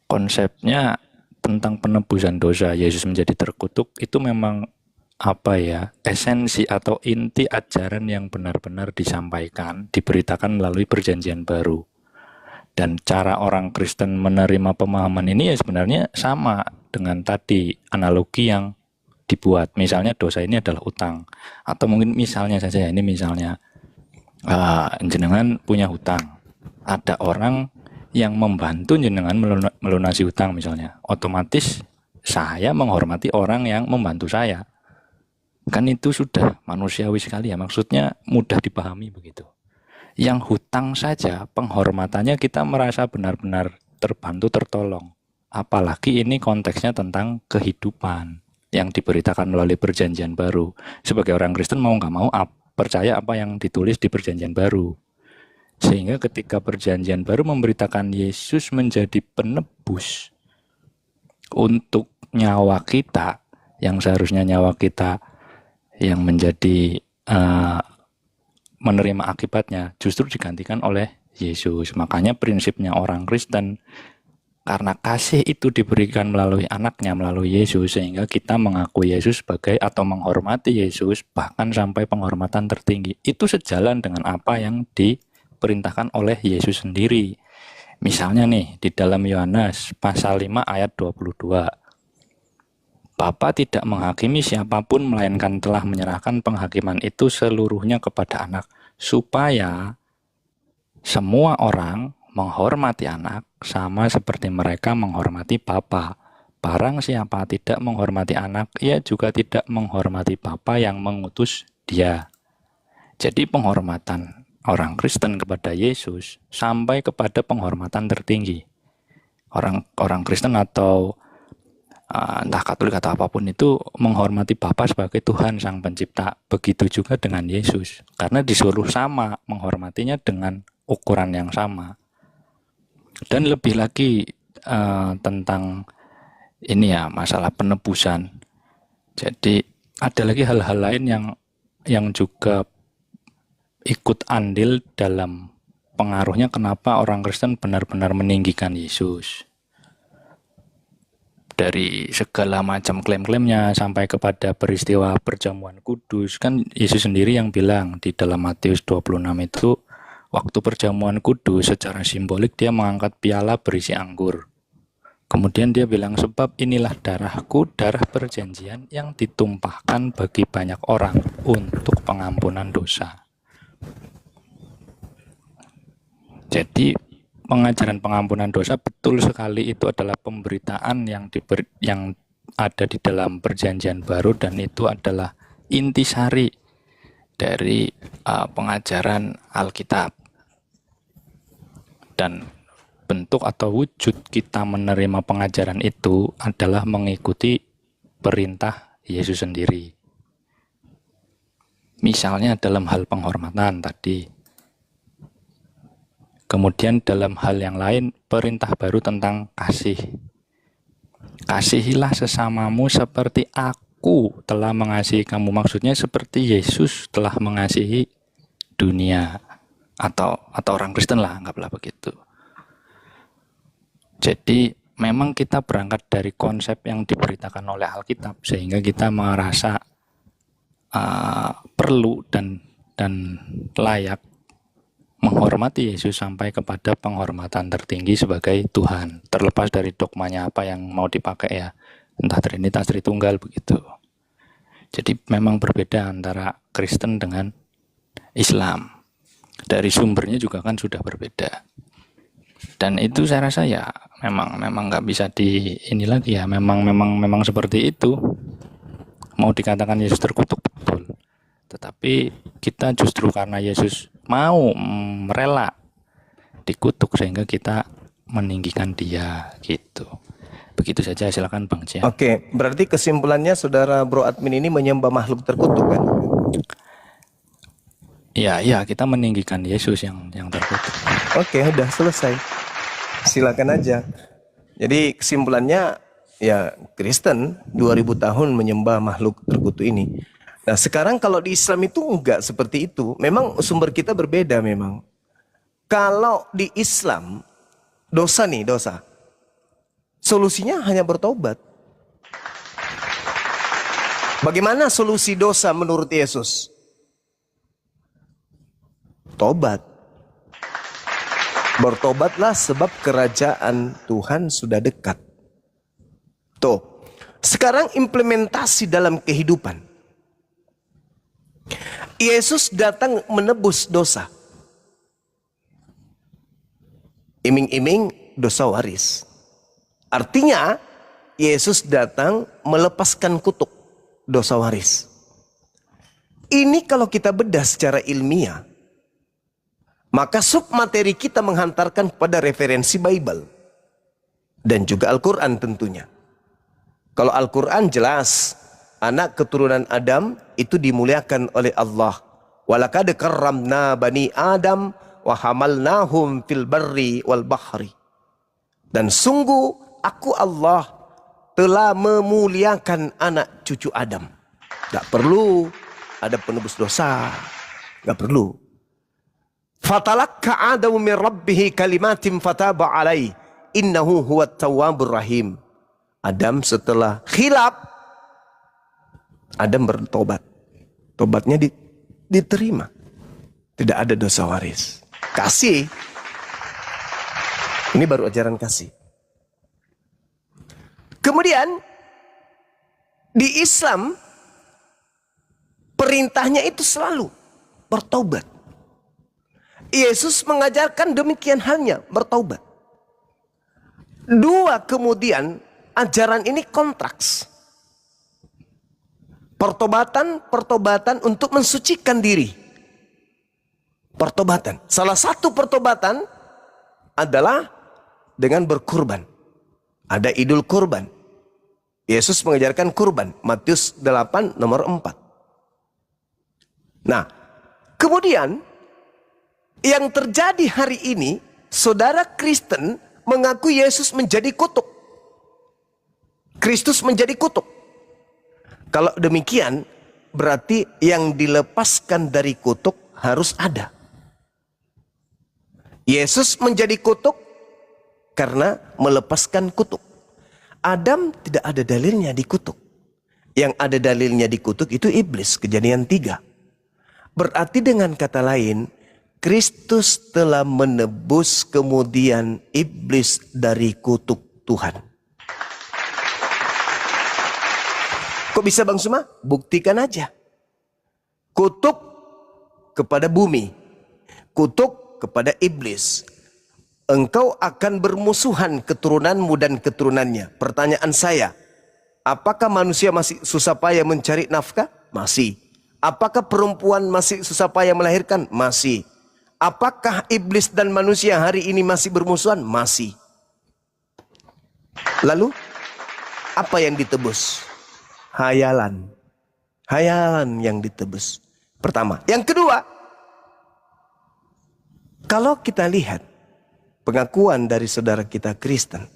C: Konsepnya tentang penebusan dosa, Yesus menjadi terkutuk, itu memang esensi atau inti ajaran yang benar-benar disampaikan, diberitakan melalui perjanjian baru. Dan cara orang Kristen menerima pemahaman ini ya sebenarnya sama dengan tadi analogi yang dibuat. Misalnya dosa ini adalah utang, atau mungkin misalnya saja ini misalnya jenengan punya hutang, ada orang yang membantu jenengan melunasi hutang misalnya, otomatis saya menghormati orang yang membantu saya. Kan itu sudah manusiawi sekali ya, maksudnya mudah dipahami begitu. Yang hutang saja penghormatannya kita merasa benar-benar terbantu, tertolong. Apalagi ini konteksnya tentang kehidupan yang diberitakan melalui perjanjian baru. Sebagai orang Kristen mau nggak mau percaya apa yang ditulis di perjanjian baru. Sehingga ketika perjanjian baru memberitakan Yesus menjadi penebus untuk nyawa kita, yang seharusnya nyawa kita yang menjadi menerima akibatnya justru digantikan oleh Yesus. Makanya prinsipnya orang Kristen, karena kasih itu diberikan melalui anaknya, melalui Yesus, sehingga kita mengakui Yesus sebagai atau menghormati Yesus, bahkan sampai penghormatan tertinggi. Itu sejalan dengan apa yang diperintahkan oleh Yesus sendiri. Misalnya nih, di dalam Yohanes pasal 5 ayat 22. Bapa tidak menghakimi siapapun, melainkan telah menyerahkan penghakiman itu seluruhnya kepada anak, supaya semua orang menghormati anak sama seperti mereka menghormati Bapa. Barang siapa tidak menghormati anak, ia juga tidak menghormati Bapa yang mengutus dia. Jadi penghormatan orang Kristen kepada Yesus sampai kepada penghormatan tertinggi. Orang Kristen atau entah Katolik atau apapun itu menghormati Bapa sebagai Tuhan Sang Pencipta. Begitu juga dengan Yesus, karena disuruh sama, menghormatinya dengan ukuran yang sama. Dan lebih lagi tentang ini ya, masalah penebusan. Jadi ada lagi hal-hal lain yang juga ikut andil dalam pengaruhnya kenapa orang Kristen benar-benar meninggikan Yesus. Dari segala macam klaim-klaimnya sampai kepada peristiwa perjamuan kudus, kan Yesus sendiri yang bilang di dalam Matius 26 itu, waktu perjamuan kudus secara simbolik dia mengangkat piala berisi anggur. Kemudian dia bilang, sebab inilah darahku, darah perjanjian yang ditumpahkan bagi banyak orang untuk pengampunan dosa. Jadi pengajaran pengampunan dosa betul sekali itu adalah pemberitaan yang ada di dalam perjanjian baru, dan itu adalah intisari dari pengajaran Alkitab. Dan bentuk atau wujud kita menerima pengajaran itu adalah mengikuti perintah Yesus sendiri. Misalnya dalam hal penghormatan tadi. Kemudian dalam hal yang lain, perintah baru tentang kasih. Kasihilah sesamamu seperti aku telah mengasihi kamu. Maksudnya seperti Yesus telah mengasihi dunia. Atau orang Kristen lah, anggaplah begitu. Jadi memang kita berangkat dari konsep yang diberitakan oleh Alkitab, sehingga kita merasa perlu dan layak menghormati Yesus sampai kepada penghormatan tertinggi sebagai Tuhan, terlepas dari dogmanya apa yang mau dipakai ya, entah Trinitas, Tritunggal begitu. Jadi memang berbeda antara Kristen dengan Islam. Dari sumbernya juga kan sudah berbeda. Dan itu saya rasa ya memang nggak bisa ini lagi ya, memang seperti itu. Mau dikatakan Yesus terkutuk betul. Tetapi kita justru karena Yesus mau rela dikutuk sehingga kita meninggikan dia gitu. Begitu saja, silakan Bang Cia.
A: Oke, berarti kesimpulannya saudara Bro Admin ini menyembah makhluk terkutuk kan?
C: Ya, kita meninggikan Yesus yang terkutuk.
A: Oke, udah selesai. Silakan aja. Jadi kesimpulannya ya Kristen 2000 tahun menyembah makhluk terkutuk ini. Nah sekarang kalau di Islam itu enggak seperti itu. Memang sumber kita berbeda memang. Kalau di Islam dosa. Solusinya hanya bertobat. Bagaimana solusi dosa menurut Yesus? Tobat. Bertobatlah sebab kerajaan Tuhan sudah dekat. Tuh. Sekarang implementasi dalam kehidupan. Yesus datang menebus dosa. Iming-iming dosa waris. Artinya Yesus datang melepaskan kutuk dosa waris. Ini kalau kita bedah secara ilmiah, maka submateri kita menghantarkan pada referensi Bible dan juga Al-Quran tentunya. Kalau Al-Quran jelas anak keturunan Adam itu dimuliakan oleh Allah. Walaqad karramna bani Adam wa hamalnahum fil barri wal bahri. Dan sungguh aku Allah telah memuliakan anak cucu Adam. Gak perlu ada penebus dosa. Gak perlu. Fatalakka Adamu min rabbihi kalimatin fataba alaih. Innahu huwat tawwabur rahim. Adam setelah khilaf, Adam bertobat. Tobatnya diterima. Tidak ada dosa waris. Kasih. Ini baru ajaran kasih. Kemudian di Islam perintahnya itu selalu bertobat. Yesus mengajarkan demikian halnya, bertobat. Dua, kemudian ajaran ini kontraks. Pertobatan untuk mensucikan diri. Pertobatan. Salah satu pertobatan adalah dengan berkurban. Ada idul kurban. Yesus mengajarkan kurban. Matius 8 nomor 4. Nah, kemudian yang terjadi hari ini, saudara Kristen mengaku Yesus menjadi kutuk. Kristus menjadi kutuk. Kalau demikian, berarti yang dilepaskan dari kutuk harus ada. Yesus menjadi kutuk karena melepaskan kutuk. Adam tidak ada dalilnya dikutuk. Yang ada dalilnya dikutuk itu iblis, Kejadian 3. Berarti dengan kata lain, Kristus telah menebus kemudian iblis dari kutuk Tuhan. Kok bisa Bang Suma? Buktikan aja. Kutuk kepada bumi. Kutuk kepada iblis. Engkau akan bermusuhan keturunanmu dan keturunannya. Pertanyaan saya, apakah manusia masih susah payah mencari nafkah? Masih. Apakah perempuan masih susah payah melahirkan? Masih. Apakah iblis dan manusia hari ini masih bermusuhan? Masih. Lalu, apa yang ditebus? Hayalan. Hayalan yang ditebus. Pertama. Yang kedua, kalau kita lihat pengakuan dari saudara kita Kristen,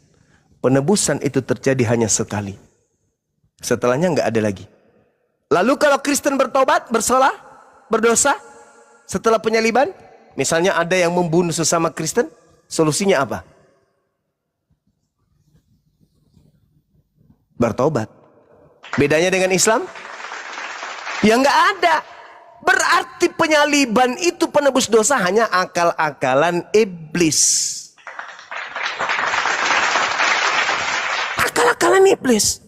A: penebusan itu terjadi hanya sekali. Setelahnya nggak ada lagi. Lalu kalau Kristen bertobat, bersalah, berdosa, setelah penyaliban, misalnya ada yang membunuh sesama Kristen, solusinya apa? Bertobat. Bedanya dengan Islam? Ya nggak ada. Berarti penyaliban itu penebus dosa hanya akal-akalan iblis. Akal-akalan iblis.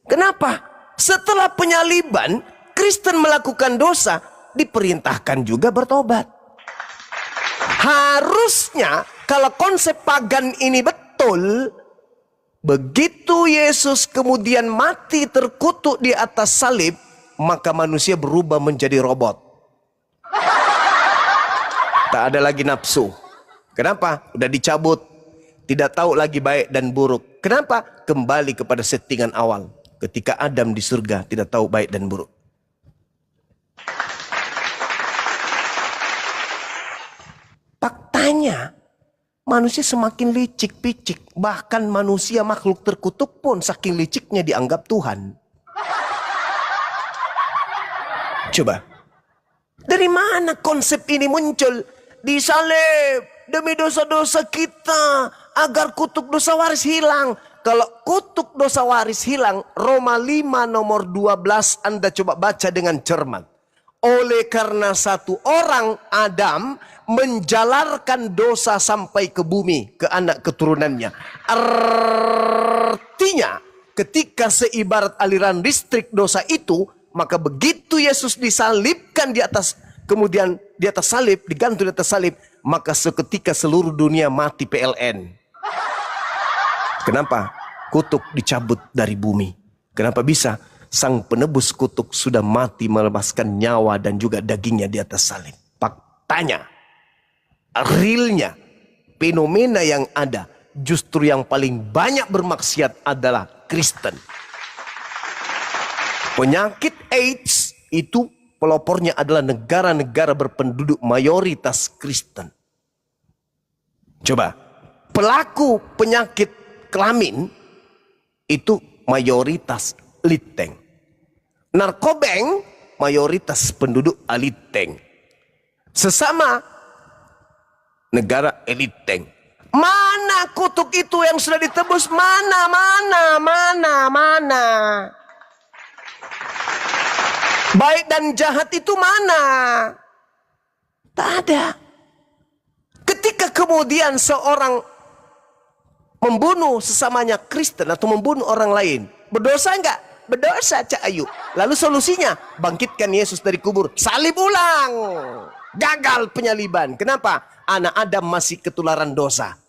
A: Kenapa? Setelah penyaliban, Kristen melakukan dosa, diperintahkan juga bertobat. Harusnya kalau konsep pagan ini betul, begitu Yesus kemudian mati terkutuk di atas salib, maka manusia berubah menjadi robot. Tak ada lagi nafsu. Kenapa? Udah dicabut. Tidak tahu lagi baik dan buruk. Kenapa? Kembali kepada settingan awal. Ketika Adam di surga tidak tahu baik dan buruk. Faktanya, manusia semakin licik-picik. Bahkan manusia makhluk terkutuk pun saking liciknya dianggap Tuhan. Coba. Dari mana konsep ini muncul? Disalib demi dosa-dosa kita. Agar kutuk dosa waris hilang. Kalau kutuk dosa waris hilang, Roma 5 nomor 12 Anda coba baca dengan cermat. Oleh karena satu orang, Adam, menjalarkan dosa sampai ke bumi, ke anak keturunannya. Artinya, ketika seibarat aliran listrik dosa itu, maka begitu Yesus disalibkan di atas, kemudian di atas salib, digantung di atas salib, maka seketika seluruh dunia mati PLN. Kenapa? Kutuk dicabut dari bumi. Kenapa bisa? Sang penebus kutuk sudah mati melepaskan nyawa dan juga dagingnya di atas salib. Faktanya, realnya, fenomena yang ada, justru yang paling banyak bermaksiat adalah Kristen. Penyakit AIDS itu pelopornya adalah negara-negara berpenduduk mayoritas Kristen. Coba, pelaku penyakit kelamin itu mayoritas Liteng. Narkobeng mayoritas penduduk Aliteng. Sesama negara Eliteng. Mana kutuk itu yang sudah ditebus? Mana? Baik dan jahat itu mana? Tak ada. Ketika kemudian seorang membunuh sesamanya Kristen atau membunuh orang lain, berdosa enggak? Berdosa, Cak Ayu. Lalu solusinya, bangkitkan Yesus dari kubur, salib ulang. Gagal penyaliban. Kenapa? Anak Adam masih ketularan dosa.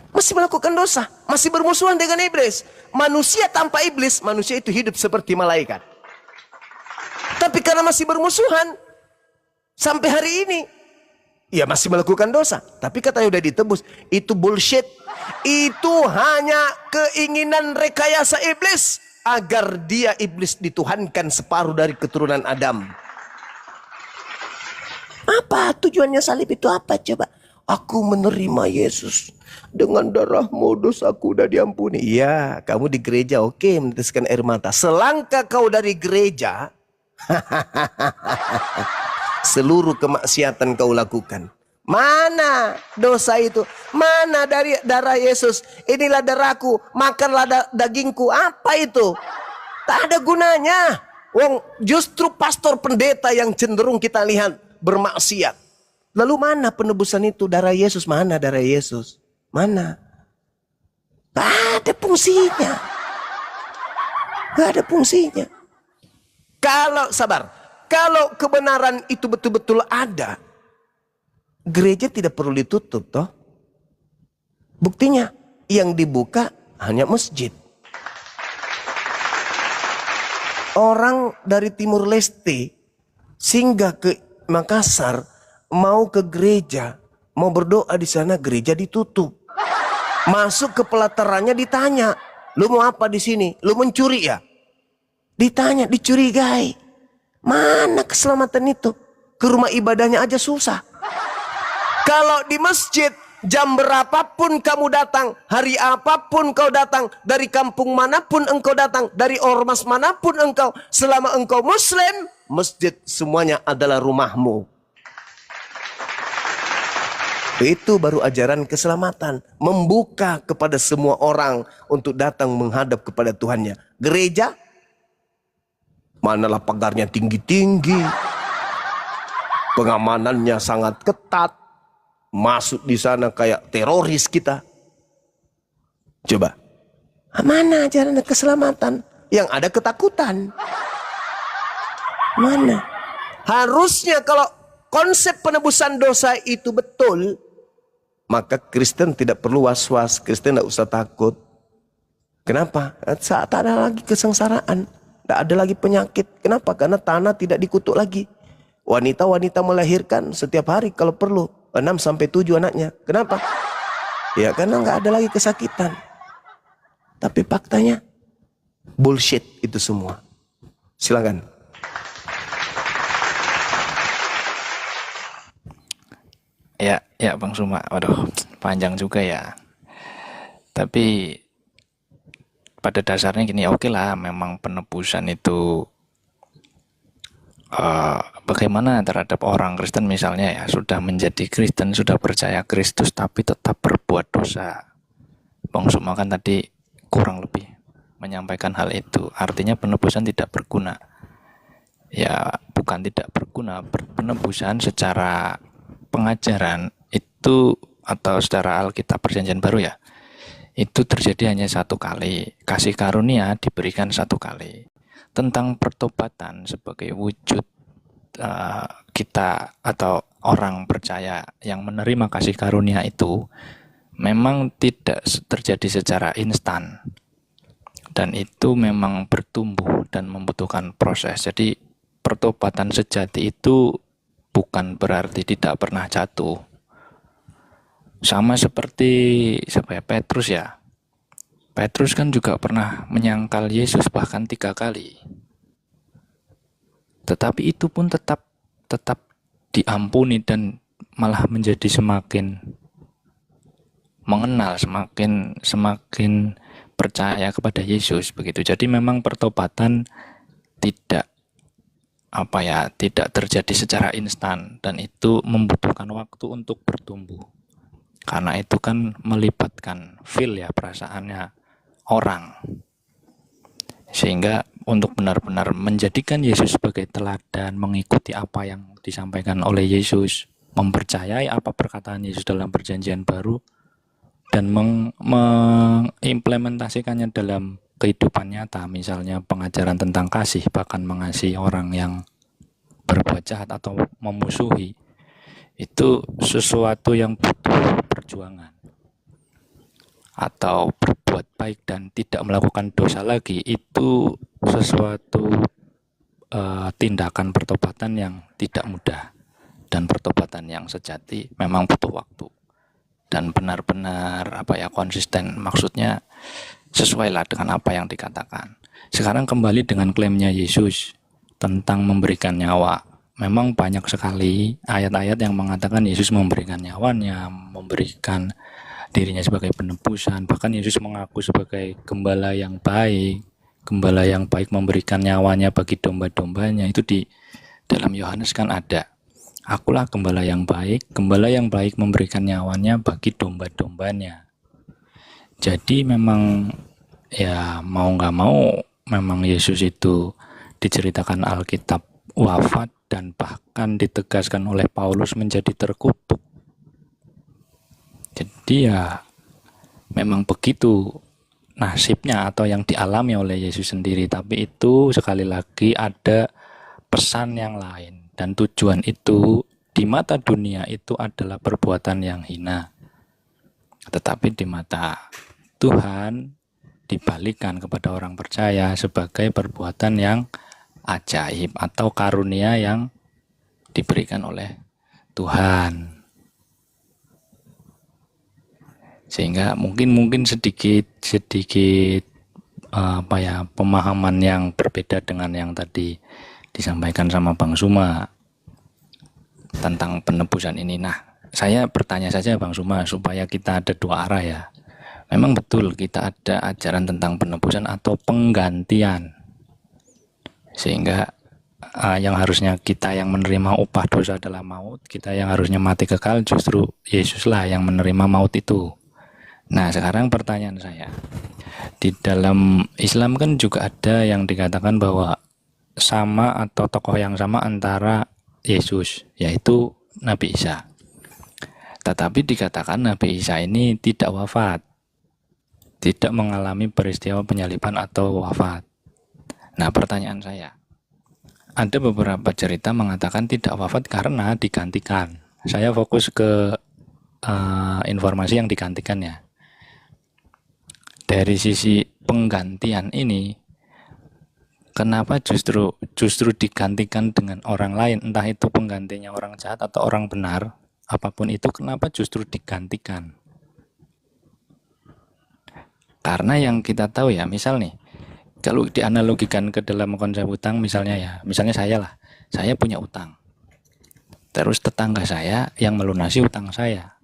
A: Masih melakukan dosa, masih bermusuhan dengan iblis. Manusia tanpa iblis, manusia itu hidup seperti malaikat. Tapi karena masih bermusuhan sampai hari ini, ya masih melakukan dosa. Tapi katanya udah ditebus. Itu bullshit. Itu hanya keinginan rekayasa iblis. Agar dia iblis dituhankan separuh dari keturunan Adam. Apa tujuannya salib itu apa coba? Aku menerima Yesus. Dengan darahmu dosaku udah diampuni. Iya, kamu di gereja oke meneteskan air mata. Selangkah kau dari gereja, seluruh kemaksiatan kau lakukan. Mana dosa itu? Mana dari darah Yesus? Inilah darahku, makanlah dagingku. Apa itu? Tak ada gunanya. Wong, justru pastor pendeta yang cenderung kita lihat bermaksiat. Lalu mana penebusan itu? Darah Yesus, mana darah Yesus? Mana? Gak ada fungsinya. Gak ada fungsinya. Kalau sabar, kalau kebenaran itu betul-betul ada, gereja tidak perlu ditutup toh. Buktinya yang dibuka hanya masjid. Orang dari Timur Leste singgah ke Makassar mau ke gereja, mau berdoa di sana, gereja ditutup. Masuk ke pelatarannya ditanya, lu mau apa di sini? Lu mencuri ya? Ditanya, dicurigai. Mana keselamatan itu? Ke rumah ibadahnya aja susah. Kalau di masjid, jam berapapun kamu datang, hari apapun kau datang, dari kampung manapun engkau datang, dari ormas manapun engkau, selama engkau muslim, masjid semuanya adalah rumahmu. Itu baru ajaran keselamatan. Membuka kepada semua orang untuk datang menghadap kepada Tuhannya. Gereja, manalah pagarnya tinggi-tinggi, pengamanannya sangat ketat, masuk di sana kayak teroris kita. Coba, mana ajaran keselamatan? Yang ada ketakutan. Mana? Harusnya kalau konsep penebusan dosa itu betul, maka Kristen tidak perlu was-was, Kristen tidak usah takut. Kenapa? Saat tak ada lagi kesengsaraan, tidak ada lagi penyakit. Kenapa? Karena tanah tidak dikutuk lagi. Wanita-wanita melahirkan setiap hari kalau perlu 6-7 anaknya. Kenapa? Ya karena nggak ada lagi kesakitan. Tapi faktanya bullshit itu semua. Silakan.
C: Ya Bang Suma, waduh panjang juga ya. Tapi pada dasarnya gini, oke lah, memang penebusan itu bagaimana terhadap orang Kristen misalnya ya, sudah menjadi Kristen, sudah percaya Kristus tapi tetap berbuat dosa. Bang Suma kan tadi kurang lebih menyampaikan hal itu. Artinya penebusan tidak berguna. Ya bukan tidak berguna, penebusan secara pengajaran itu atau secara Alkitab Perjanjian Baru ya, itu terjadi hanya satu kali. Kasih karunia diberikan satu kali. Tentang pertobatan sebagai wujud kita atau orang percaya yang menerima kasih karunia itu memang tidak terjadi secara instan, dan itu memang bertumbuh dan membutuhkan proses. Jadi pertobatan sejati itu bukan berarti tidak pernah jatuh. Sama seperti Petrus ya. Petrus kan juga pernah menyangkal Yesus bahkan 3 kali. Tetapi itu pun tetap diampuni dan malah menjadi semakin mengenal, semakin percaya kepada Yesus begitu. Jadi memang pertobatan tidak terjadi secara instan, dan itu membutuhkan waktu untuk bertumbuh. Karena itu kan melibatkan perasaannya orang. Sehingga untuk benar-benar menjadikan Yesus sebagai teladan, mengikuti apa yang disampaikan oleh Yesus, mempercayai apa perkataan Yesus dalam Perjanjian Baru, dan mengimplementasikannya dalam kehidupan nyata, misalnya pengajaran tentang kasih, bahkan mengasihi orang yang berbuat jahat atau memusuhi, itu sesuatu yang butuh perjuangan. Atau berbuat baik dan tidak melakukan dosa lagi, itu sesuatu tindakan pertobatan yang tidak mudah, dan pertobatan yang sejati memang butuh waktu dan benar-benar konsisten. Maksudnya sesuai lah dengan apa yang dikatakan. Sekarang kembali dengan klaimnya Yesus tentang memberikan nyawa. memang banyak sekali ayat-ayat yang mengatakan Yesus memberikan nyawanya, memberikan dirinya sebagai penebusan. Bahkan Yesus mengaku sebagai gembala yang baik. Gembala yang baik memberikan nyawanya bagi domba-dombanya. Itu di dalam Yohanes kan ada. Akulah gembala yang baik memberikan nyawanya bagi domba-dombanya. Jadi memang ya mau nggak mau memang Yesus itu diceritakan Alkitab wafat dan bahkan ditegaskan oleh Paulus menjadi terkutuk. Jadi ya memang begitu nasibnya atau yang dialami oleh Yesus sendiri. Tapi itu sekali lagi ada pesan yang lain. Dan tujuan itu di mata dunia itu adalah perbuatan yang hina. Tetapi di mata Tuhan dibalikan kepada orang percaya sebagai perbuatan yang ajaib atau karunia yang diberikan oleh Tuhan. Sehingga mungkin sedikit pemahaman yang berbeda dengan yang tadi disampaikan sama Bang Suma tentang penebusan ini. Nah, saya bertanya saja Bang Suma supaya kita ada dua arah ya. Memang betul kita ada ajaran tentang penebusan atau penggantian. Sehingga yang harusnya kita yang menerima upah dosa adalah maut, kita yang harusnya mati kekal, justru Yesuslah yang menerima maut itu. Nah, sekarang pertanyaan saya, di dalam Islam kan juga ada yang dikatakan bahwa sama atau tokoh yang sama antara Yesus, yaitu Nabi Isa. Tetapi dikatakan Nabi Isa ini tidak wafat, tidak mengalami peristiwa penyaliban atau wafat. Nah, pertanyaan saya, ada beberapa cerita mengatakan tidak wafat karena digantikan. Saya fokus ke informasi yang digantikan ya. Dari sisi penggantian ini, kenapa justru digantikan dengan orang lain, entah itu penggantinya orang jahat atau orang benar, apapun itu, kenapa justru digantikan? Karena yang kita tahu ya, misal nih, kalau dianalogikan ke dalam konsep utang, misalnya saya punya utang, terus tetangga saya yang melunasi utang saya,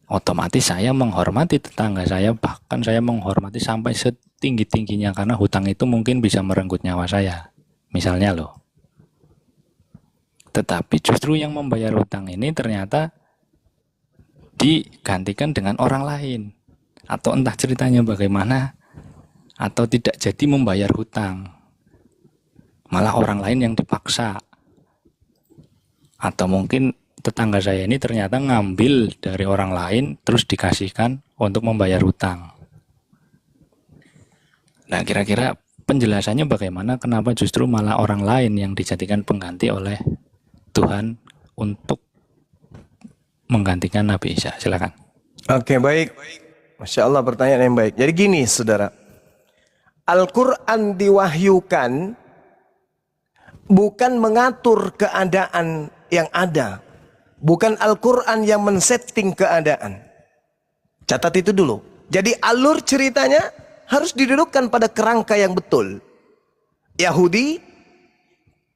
C: otomatis saya menghormati tetangga saya, bahkan saya menghormati sampai setinggi-tingginya karena hutang itu mungkin bisa merenggut nyawa saya, misalnya loh. Tetapi justru yang membayar hutang ini ternyata digantikan dengan orang lain, atau entah ceritanya bagaimana, atau tidak jadi membayar hutang, malah orang lain yang dipaksa. Atau mungkin tetangga saya ini ternyata ngambil dari orang lain terus dikasihkan untuk membayar hutang. Nah, kira-kira penjelasannya bagaimana, kenapa justru malah orang lain yang dijadikan pengganti oleh Tuhan untuk menggantikan Nabi Isa? Silakan.
A: Oke, baik. Masya Allah, pertanyaan yang baik. Jadi gini saudara, Al-Quran diwahyukan bukan mengatur keadaan yang ada. Bukan Al-Quran yang men-setting keadaan. Catat itu dulu. Jadi alur ceritanya harus didudukkan pada kerangka yang betul. Yahudi,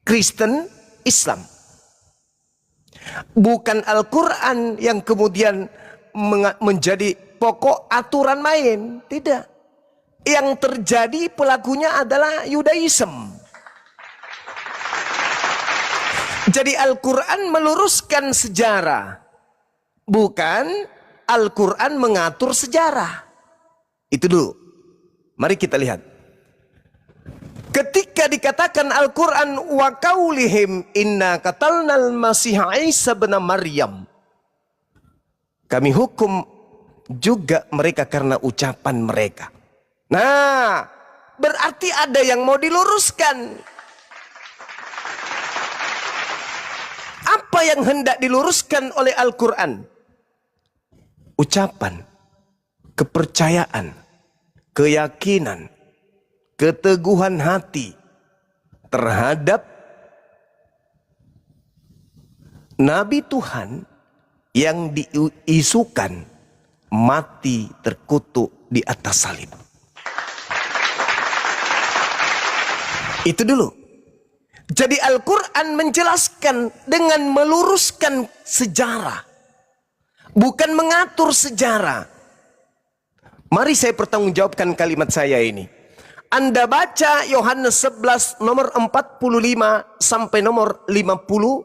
A: Kristen, Islam. Bukan Al-Quran yang kemudian menjadi pokok aturan main. Tidak. Yang terjadi pelakunya adalah Yudaism. Jadi Al-Quran meluruskan sejarah, bukan Al-Quran mengatur sejarah. Itu dulu. Mari kita lihat. Ketika dikatakan Al-Quran wa qaulihim inna qatalnal masih Isa bin Maryam, kami hukum juga mereka karena ucapan mereka. Nah, berarti ada yang mau diluruskan. Apa yang hendak diluruskan oleh Al-Quran? Ucapan, kepercayaan, keyakinan, keteguhan hati terhadap Nabi Tuhan yang diisukan mati terkutuk di atas salib. Itu dulu. Jadi Al-Quran menjelaskan dengan meluruskan sejarah, bukan mengatur sejarah. Mari saya pertanggungjawabkan kalimat saya ini. Anda baca Yohanes 11 nomor 45 sampai nomor 57.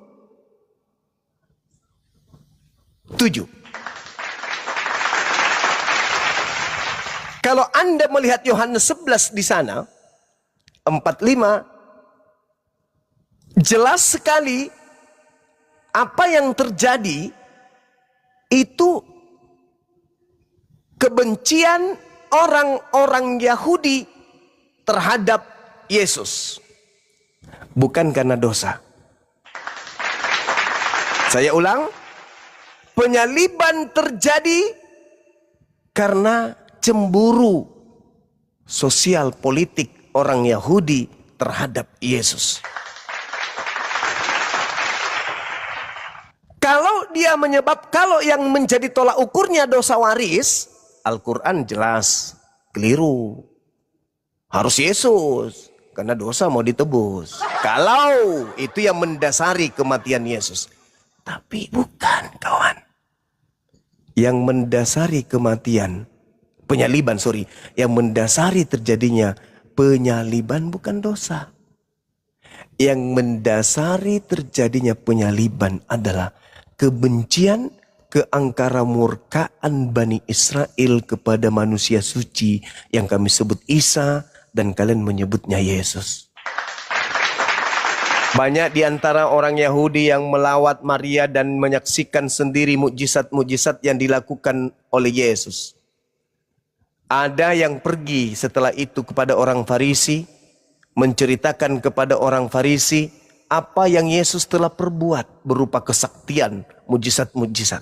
A: Kalau Anda melihat Yohanes 11 di sana, 45, jelas sekali apa yang terjadi itu kebencian orang-orang Yahudi terhadap Yesus. Bukan karena dosa. Saya ulang, penyaliban terjadi karena cemburu sosial politik orang Yahudi terhadap Yesus. Kalau yang menjadi tolak ukurnya dosa waris, Al-Quran jelas keliru. Harus Yesus, karena dosa mau ditebus. Kalau itu yang mendasari kematian Yesus. Tapi bukan, kawan. Yang mendasari kematian, yang mendasari terjadinya penyaliban bukan dosa. Yang mendasari terjadinya penyaliban adalah kebencian, keangkaramurkaan Bani Israel kepada manusia suci yang kami sebut Isa dan kalian menyebutnya Yesus. Banyak di antara orang Yahudi yang melawat Maria dan menyaksikan sendiri mukjizat-mukjizat yang dilakukan oleh Yesus. Ada yang pergi setelah itu kepada orang Farisi, menceritakan kepada orang Farisi apa yang Yesus telah perbuat berupa kesaktian, mujizat-mujizat.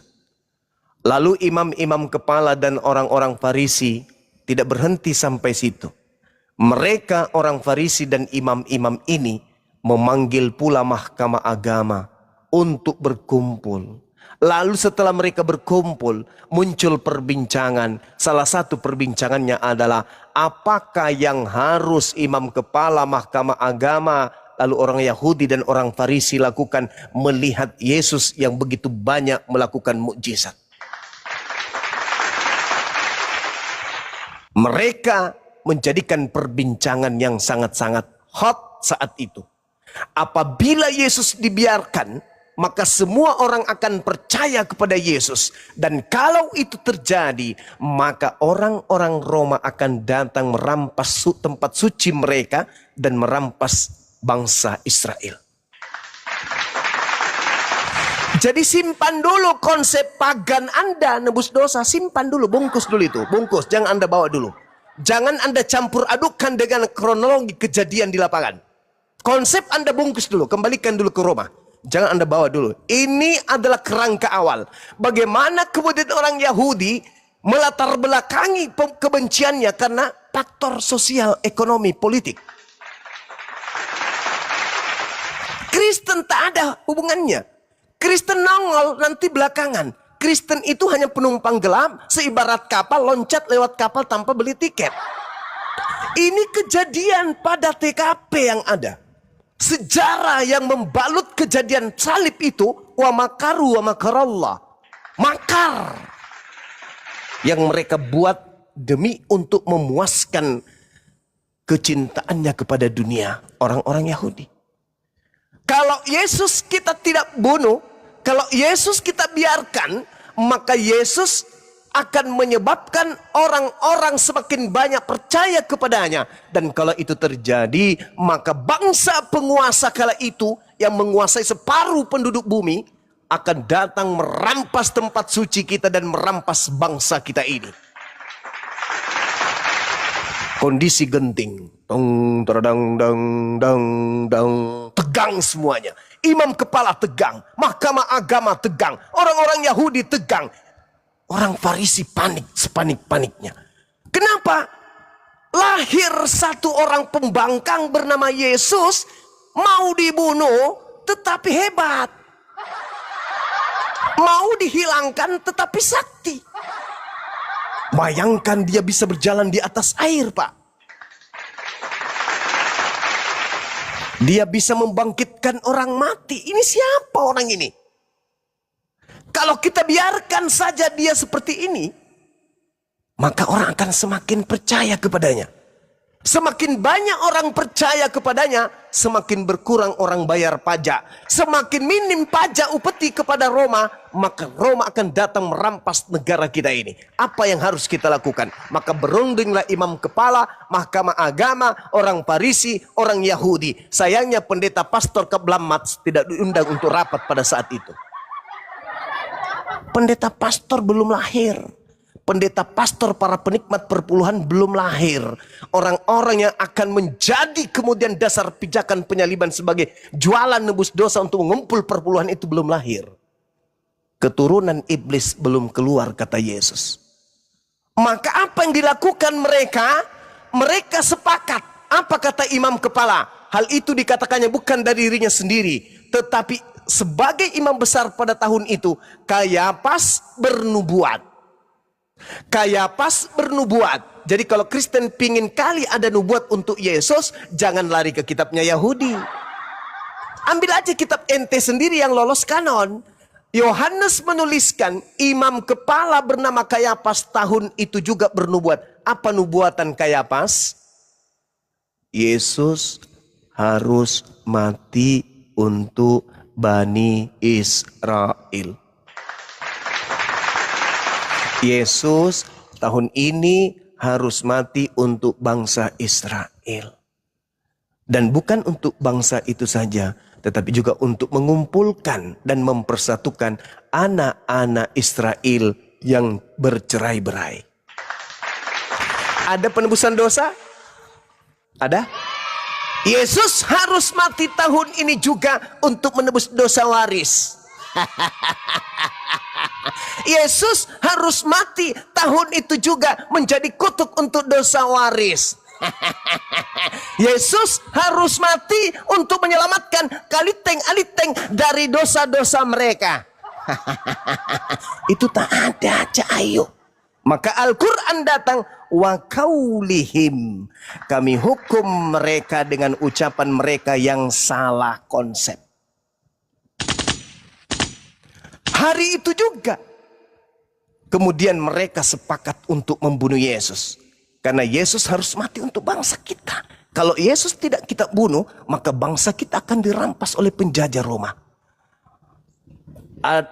A: Lalu imam-imam kepala dan orang-orang Farisi tidak berhenti sampai situ. Mereka orang Farisi dan imam-imam ini memanggil pula mahkamah agama untuk berkumpul. Lalu setelah mereka berkumpul, muncul perbincangan. Salah satu perbincangannya adalah apakah yang harus imam kepala mahkamah agama lalu orang Yahudi dan orang Farisi lakukan melihat Yesus yang begitu banyak melakukan mukjizat. Mereka menjadikan perbincangan yang sangat-sangat hot saat itu. Apabila Yesus dibiarkan, maka semua orang akan percaya kepada Yesus. Dan kalau itu terjadi, maka orang-orang Roma akan datang merampas tempat suci mereka dan merampas bangsa Israel. Jadi simpan dulu konsep pagan Anda nebus dosa. Simpan dulu, bungkus dulu itu. Bungkus, jangan Anda bawa dulu. Jangan Anda campur adukkan dengan kronologi kejadian di lapangan. Konsep Anda bungkus dulu, kembalikan dulu ke Roma. Jangan Anda bawa dulu. Ini adalah kerangka awal. Bagaimana kemudian orang Yahudi melatar belakangi kebenciannya karena faktor sosial, ekonomi, politik. Kristen tak ada hubungannya. Kristen nongol nanti belakangan. Kristen itu hanya penumpang gelap, seibarat kapal loncat lewat kapal tanpa beli tiket. Ini kejadian pada TKP yang ada. Sejarah yang membalut kejadian salib itu, wa makaru wa makarallah. Makar yang mereka buat demi untuk memuaskan kecintaannya kepada dunia, orang-orang Yahudi. Kalau Yesus kita tidak bunuh, kalau Yesus kita biarkan, maka Yesus akan menyebabkan orang-orang semakin banyak percaya kepadanya. Dan kalau itu terjadi, maka bangsa penguasa kala itu yang menguasai separuh penduduk bumi akan datang merampas tempat suci kita dan merampas bangsa kita ini. Kondisi genting, dong, dang, dang, dang, dang, tegang semuanya. Imam kepala tegang, mahkamah agama tegang, orang-orang Yahudi tegang, orang Farisi panik sepanik-paniknya. Kenapa? Lahir satu orang pembangkang bernama Yesus, mau dibunuh tetapi hebat, mau dihilangkan tetapi sakti. Bayangkan dia bisa berjalan di atas air, Pak. Dia bisa membangkitkan orang mati. Ini siapa orang ini? Kalau kita biarkan saja dia seperti ini, maka orang akan semakin percaya kepadanya. Semakin banyak orang percaya kepadanya, semakin berkurang orang bayar pajak. Semakin minim pajak upeti kepada Roma, maka Roma akan datang merampas negara kita ini. Apa yang harus kita lakukan? Maka berundinglah imam kepala, mahkamah agama, orang Farisi, orang Yahudi. Sayangnya pendeta pastor Keblamat tidak diundang untuk rapat pada saat itu. Pendeta pastor belum lahir. Pendeta pastor, para penikmat perpuluhan belum lahir. Orang-orang yang akan menjadi kemudian dasar pijakan penyaliban sebagai jualan nebus dosa untuk mengumpul perpuluhan itu belum lahir. Keturunan iblis belum keluar, kata Yesus. Maka apa yang dilakukan mereka? Mereka sepakat. Apa kata imam kepala? Hal itu dikatakannya bukan dari dirinya sendiri, tetapi sebagai imam besar pada tahun itu, Kayafas bernubuat. Kayafas bernubuat. Jadi kalau Kristen pingin kali ada nubuat untuk Yesus, jangan lari ke kitabnya Yahudi. Ambil aja kitab ente sendiri yang lolos kanon. Yohanes menuliskan imam kepala bernama Kayafas tahun itu juga bernubuat. Apa nubuatan Kayafas? Yesus harus mati untuk Bani Israel. Yesus tahun ini harus mati untuk bangsa Israel. Dan bukan untuk bangsa itu saja, tetapi juga untuk mengumpulkan dan mempersatukan anak-anak Israel yang bercerai-berai. Ada penebusan dosa? Ada? Yesus harus mati tahun ini juga untuk menebus dosa waris. Yesus harus mati tahun itu juga menjadi kutuk untuk dosa waris. Yesus harus mati untuk menyelamatkan kaliteng-aliteng dari dosa-dosa mereka. Itu tak ada aja, ayo. Maka Al-Quran datang, wa kaulihim, kami hukum mereka dengan ucapan mereka yang salah konsep. Hari itu juga kemudian mereka sepakat untuk membunuh Yesus. Karena Yesus harus mati untuk bangsa kita. Kalau Yesus tidak kita bunuh, maka bangsa kita akan dirampas oleh penjajah Roma.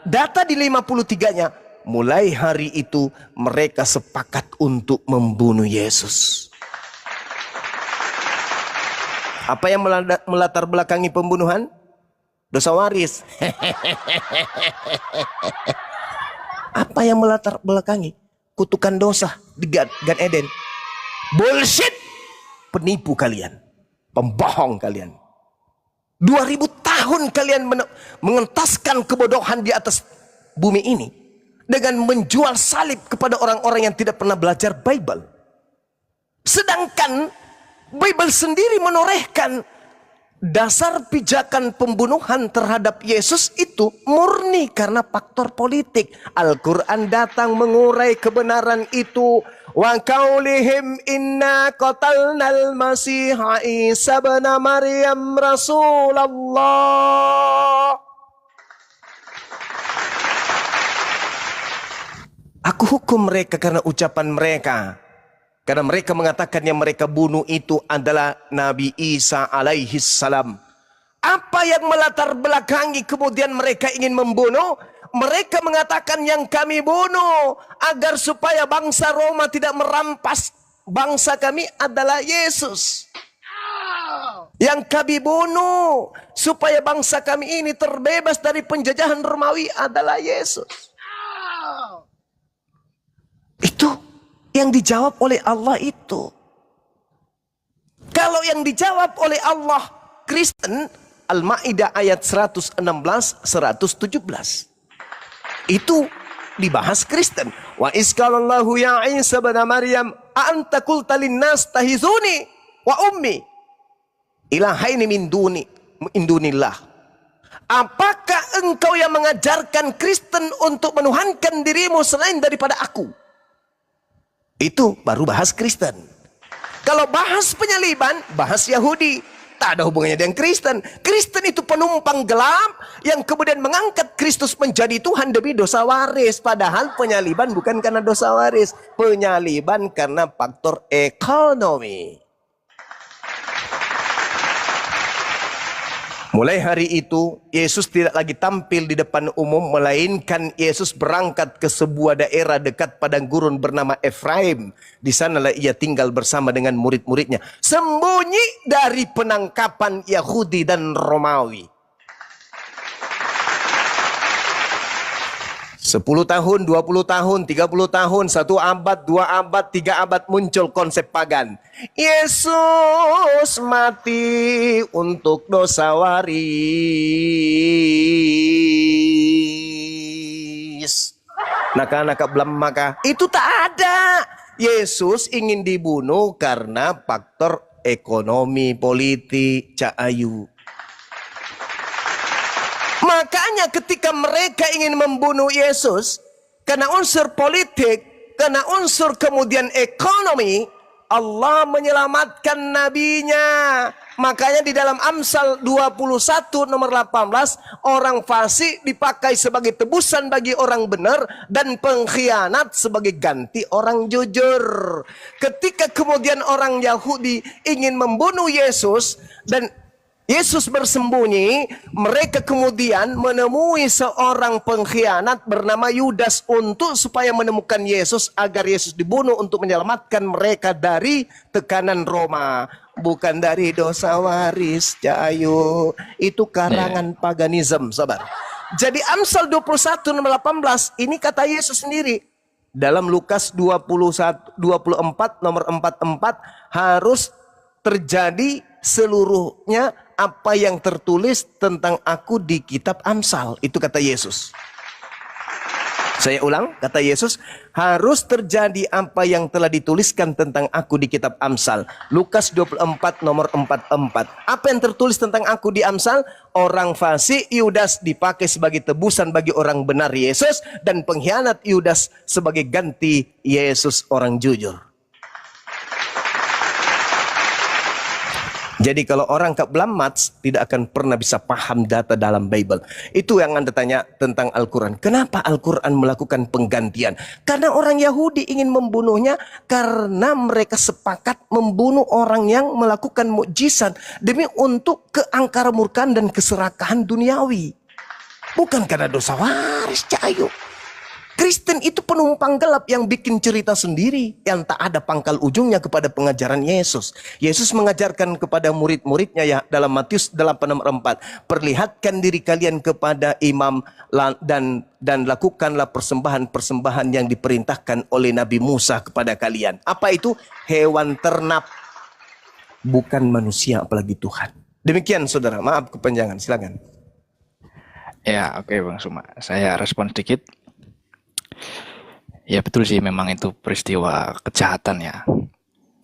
A: Data di 53-nya, mulai hari itu mereka sepakat untuk membunuh Yesus. Apa yang melatar belakangi pembunuhan? Dosa waris. Apa yang melatar belakangi? Kutukan dosa di Gan Eden. Bullshit. Penipu kalian. Pembohong kalian. 2000 tahun kalian mengentaskan kebodohan di atas bumi ini. Dengan menjual salib kepada orang-orang yang tidak pernah belajar Bible. Sedangkan Bible sendiri menorehkan dasar pijakan pembunuhan terhadap Yesus itu murni karena faktor politik. Al-Quran datang mengurai kebenaran itu. Wa qaulihim inna qatalnal masiha Isa bin Maryam Rasulullah. Aku hukum mereka karena ucapan mereka. Karena mereka mengatakan yang mereka bunuh itu adalah Nabi Isa alaihi salam. Apa yang melatar belakangi kemudian mereka ingin membunuh? Mereka mengatakan yang kami bunuh agar supaya bangsa Roma tidak merampas bangsa kami adalah Yesus. Yang kami bunuh supaya bangsa kami ini terbebas dari penjajahan Romawi adalah Yesus. Itu yang dijawab oleh Allah itu. Kalau yang dijawab oleh Allah Kristen, Al-Ma'idah ayat 116, 117. Itu dibahas Kristen. Wa isqalallahu ya Isa bin Maryam anta qulta linnas tahizuni wa ummi ilahaini min dunillah. Apakah engkau yang mengajarkan Kristen untuk menuhankan dirimu selain daripada aku? Itu baru bahas Kristen. Kalau bahas penyaliban, bahas Yahudi. Tak ada hubungannya dengan Kristen. Kristen itu penumpang gelap yang kemudian mengangkat Kristus menjadi Tuhan demi dosa waris. Padahal penyaliban bukan karena dosa waris. Penyaliban karena faktor ekonomi. Mulai hari itu, Yesus tidak lagi tampil di depan umum, melainkan Yesus berangkat ke sebuah daerah dekat padang gurun bernama Efraim. Di sanalah ia tinggal bersama dengan murid-muridnya, sembunyi dari penangkapan Yahudi dan Romawi. 10 tahun, 20 tahun, 30 tahun, 1 abad, 2 abad, 3 abad muncul konsep pagan. Yesus mati untuk dosa waris. Naka-naka belam maka itu tak ada. Yesus ingin dibunuh karena faktor ekonomi, politik, cahayu. Makanya ketika mereka ingin membunuh Yesus, karena unsur politik, karena unsur kemudian ekonomi, Allah menyelamatkan nabinya. Makanya di dalam Amsal 21 nomor 18, orang fasik dipakai sebagai tebusan bagi orang benar dan pengkhianat sebagai ganti orang jujur. Ketika kemudian orang Yahudi ingin membunuh Yesus dan Yesus bersembunyi, mereka kemudian menemui seorang pengkhianat bernama Yudas supaya menemukan Yesus agar Yesus dibunuh untuk menyelamatkan mereka dari tekanan Roma. Bukan dari dosa waris, Cahayu. Itu karangan paganisme, sabar. Jadi Amsal 21 nomor 18, ini kata Yesus sendiri. Dalam Lukas 24 nomor 44 harus terjadi seluruhnya apa yang tertulis tentang aku di kitab Amsal. Itu kata Yesus. Saya ulang, kata Yesus, harus terjadi apa yang telah dituliskan tentang aku di kitab Amsal. Lukas 24 nomor 44. Apa yang tertulis tentang aku di Amsal? Orang fasik Yudas dipakai sebagai tebusan bagi orang benar Yesus, dan pengkhianat Yudas sebagai ganti Yesus orang jujur. Jadi kalau orang keblamats tidak akan pernah bisa paham data dalam Bible. Itu yang Anda tanya tentang Al-Quran. Kenapa Al-Quran melakukan penggantian? Karena orang Yahudi ingin membunuhnya karena mereka sepakat membunuh orang yang melakukan mukjizat demi untuk keangkara-murkaan dan keserakahan duniawi. Bukan karena dosa waris, Cahayu. Kristen itu penumpang gelap yang bikin cerita sendiri yang tak ada pangkal ujungnya kepada pengajaran Yesus. Yesus mengajarkan kepada murid-muridnya ya dalam Matius 8:4, perlihatkan diri kalian kepada imam dan lakukanlah persembahan-persembahan yang diperintahkan oleh Nabi Musa kepada kalian. Apa itu? Hewan ternak, bukan manusia apalagi Tuhan. Demikian saudara, maaf kepanjangan, silakan.
C: Ya, oke Bang Suma. Saya respon sedikit. Ya betul sih, memang itu peristiwa kejahatan ya.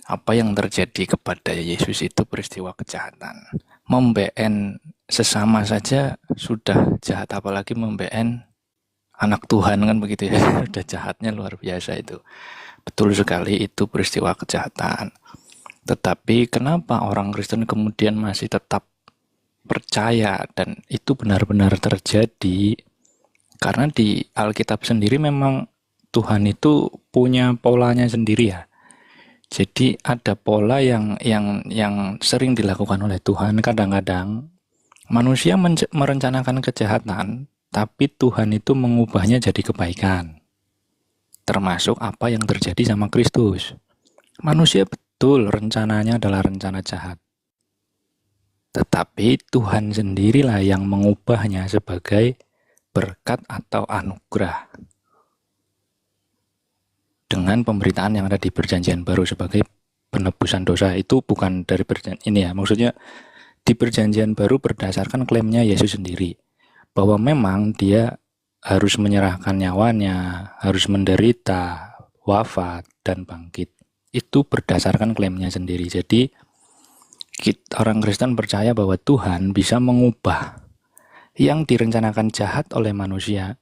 C: Apa yang terjadi kepada Yesus itu peristiwa kejahatan. Memben sesama saja sudah jahat, apalagi memben anak Tuhan, kan begitu ya. Sudah jahatnya luar biasa itu. Betul sekali, itu peristiwa kejahatan. Tetapi kenapa orang Kristen kemudian masih tetap percaya dan itu benar-benar terjadi? Karena di Alkitab sendiri memang Tuhan itu punya polanya sendiri ya. Jadi ada pola yang sering dilakukan oleh Tuhan. Kadang-kadang manusia merencanakan kejahatan, tapi Tuhan itu mengubahnya jadi kebaikan. Termasuk apa yang terjadi sama Kristus. Manusia betul rencananya adalah rencana jahat. Tetapi Tuhan sendirilah yang mengubahnya sebagai berkat atau anugerah dengan pemberitaan yang ada di Perjanjian Baru sebagai penebusan dosa. Itu bukan dari perjanjian ini ya, maksudnya di Perjanjian Baru berdasarkan klaimnya Yesus sendiri bahwa memang dia harus menyerahkan nyawanya, harus menderita, wafat dan bangkit. Itu berdasarkan klaimnya sendiri. Jadi orang Kristen percaya bahwa Tuhan bisa mengubah yang direncanakan jahat oleh manusia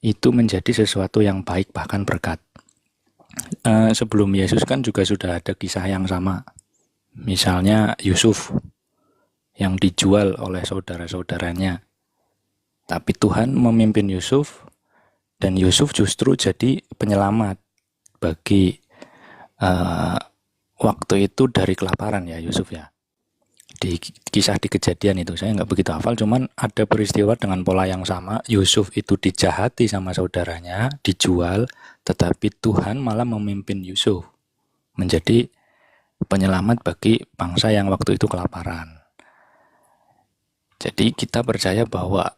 C: itu menjadi sesuatu yang baik, bahkan berkat. Sebelum Yesus kan juga sudah ada kisah yang sama. Misalnya Yusuf. yang dijual oleh saudara-saudaranya. Tapi Tuhan memimpin Yusuf, dan Yusuf justru jadi penyelamat bagi waktu itu dari kelaparan ya Yusuf ya. Di kisah di Kejadian itu saya nggak begitu hafal, cuman ada peristiwa dengan pola yang sama. Yusuf itu dijahati sama saudaranya, dijual, tetapi Tuhan malah memimpin Yusuf menjadi penyelamat bagi bangsa yang waktu itu kelaparan. Jadi kita percaya bahwa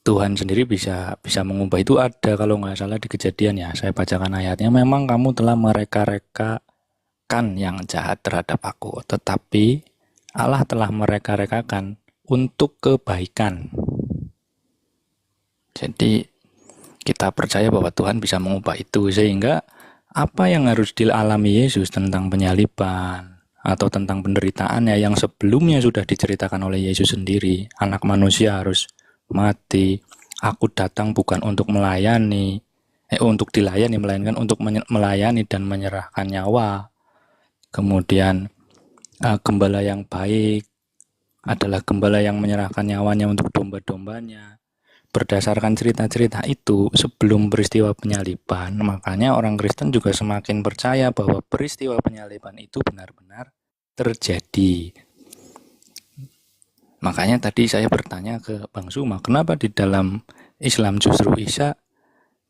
C: Tuhan sendiri bisa mengubah. Itu ada kalau nggak salah di Kejadian ya, saya bacakan ayatnya. Memang kamu telah mereka-rekakan yang jahat terhadap aku, tetapi Allah telah mereka-rekakan untuk kebaikan. Jadi kita percaya bahwa Tuhan bisa mengubah itu, sehingga apa yang harus dialami Yesus tentang penyaliban atau tentang penderitaannya yang sebelumnya sudah diceritakan oleh Yesus sendiri, anak manusia harus mati, aku datang bukan untuk untuk dilayani, melainkan untuk melayani dan menyerahkan nyawa. Kemudian gembala yang baik adalah gembala yang menyerahkan nyawanya untuk domba-dombanya. Berdasarkan cerita-cerita itu sebelum peristiwa penyaliban, makanya orang Kristen juga semakin percaya bahwa peristiwa penyaliban itu benar-benar terjadi. Makanya tadi saya bertanya ke Bang Suma, kenapa di dalam Islam justru Isa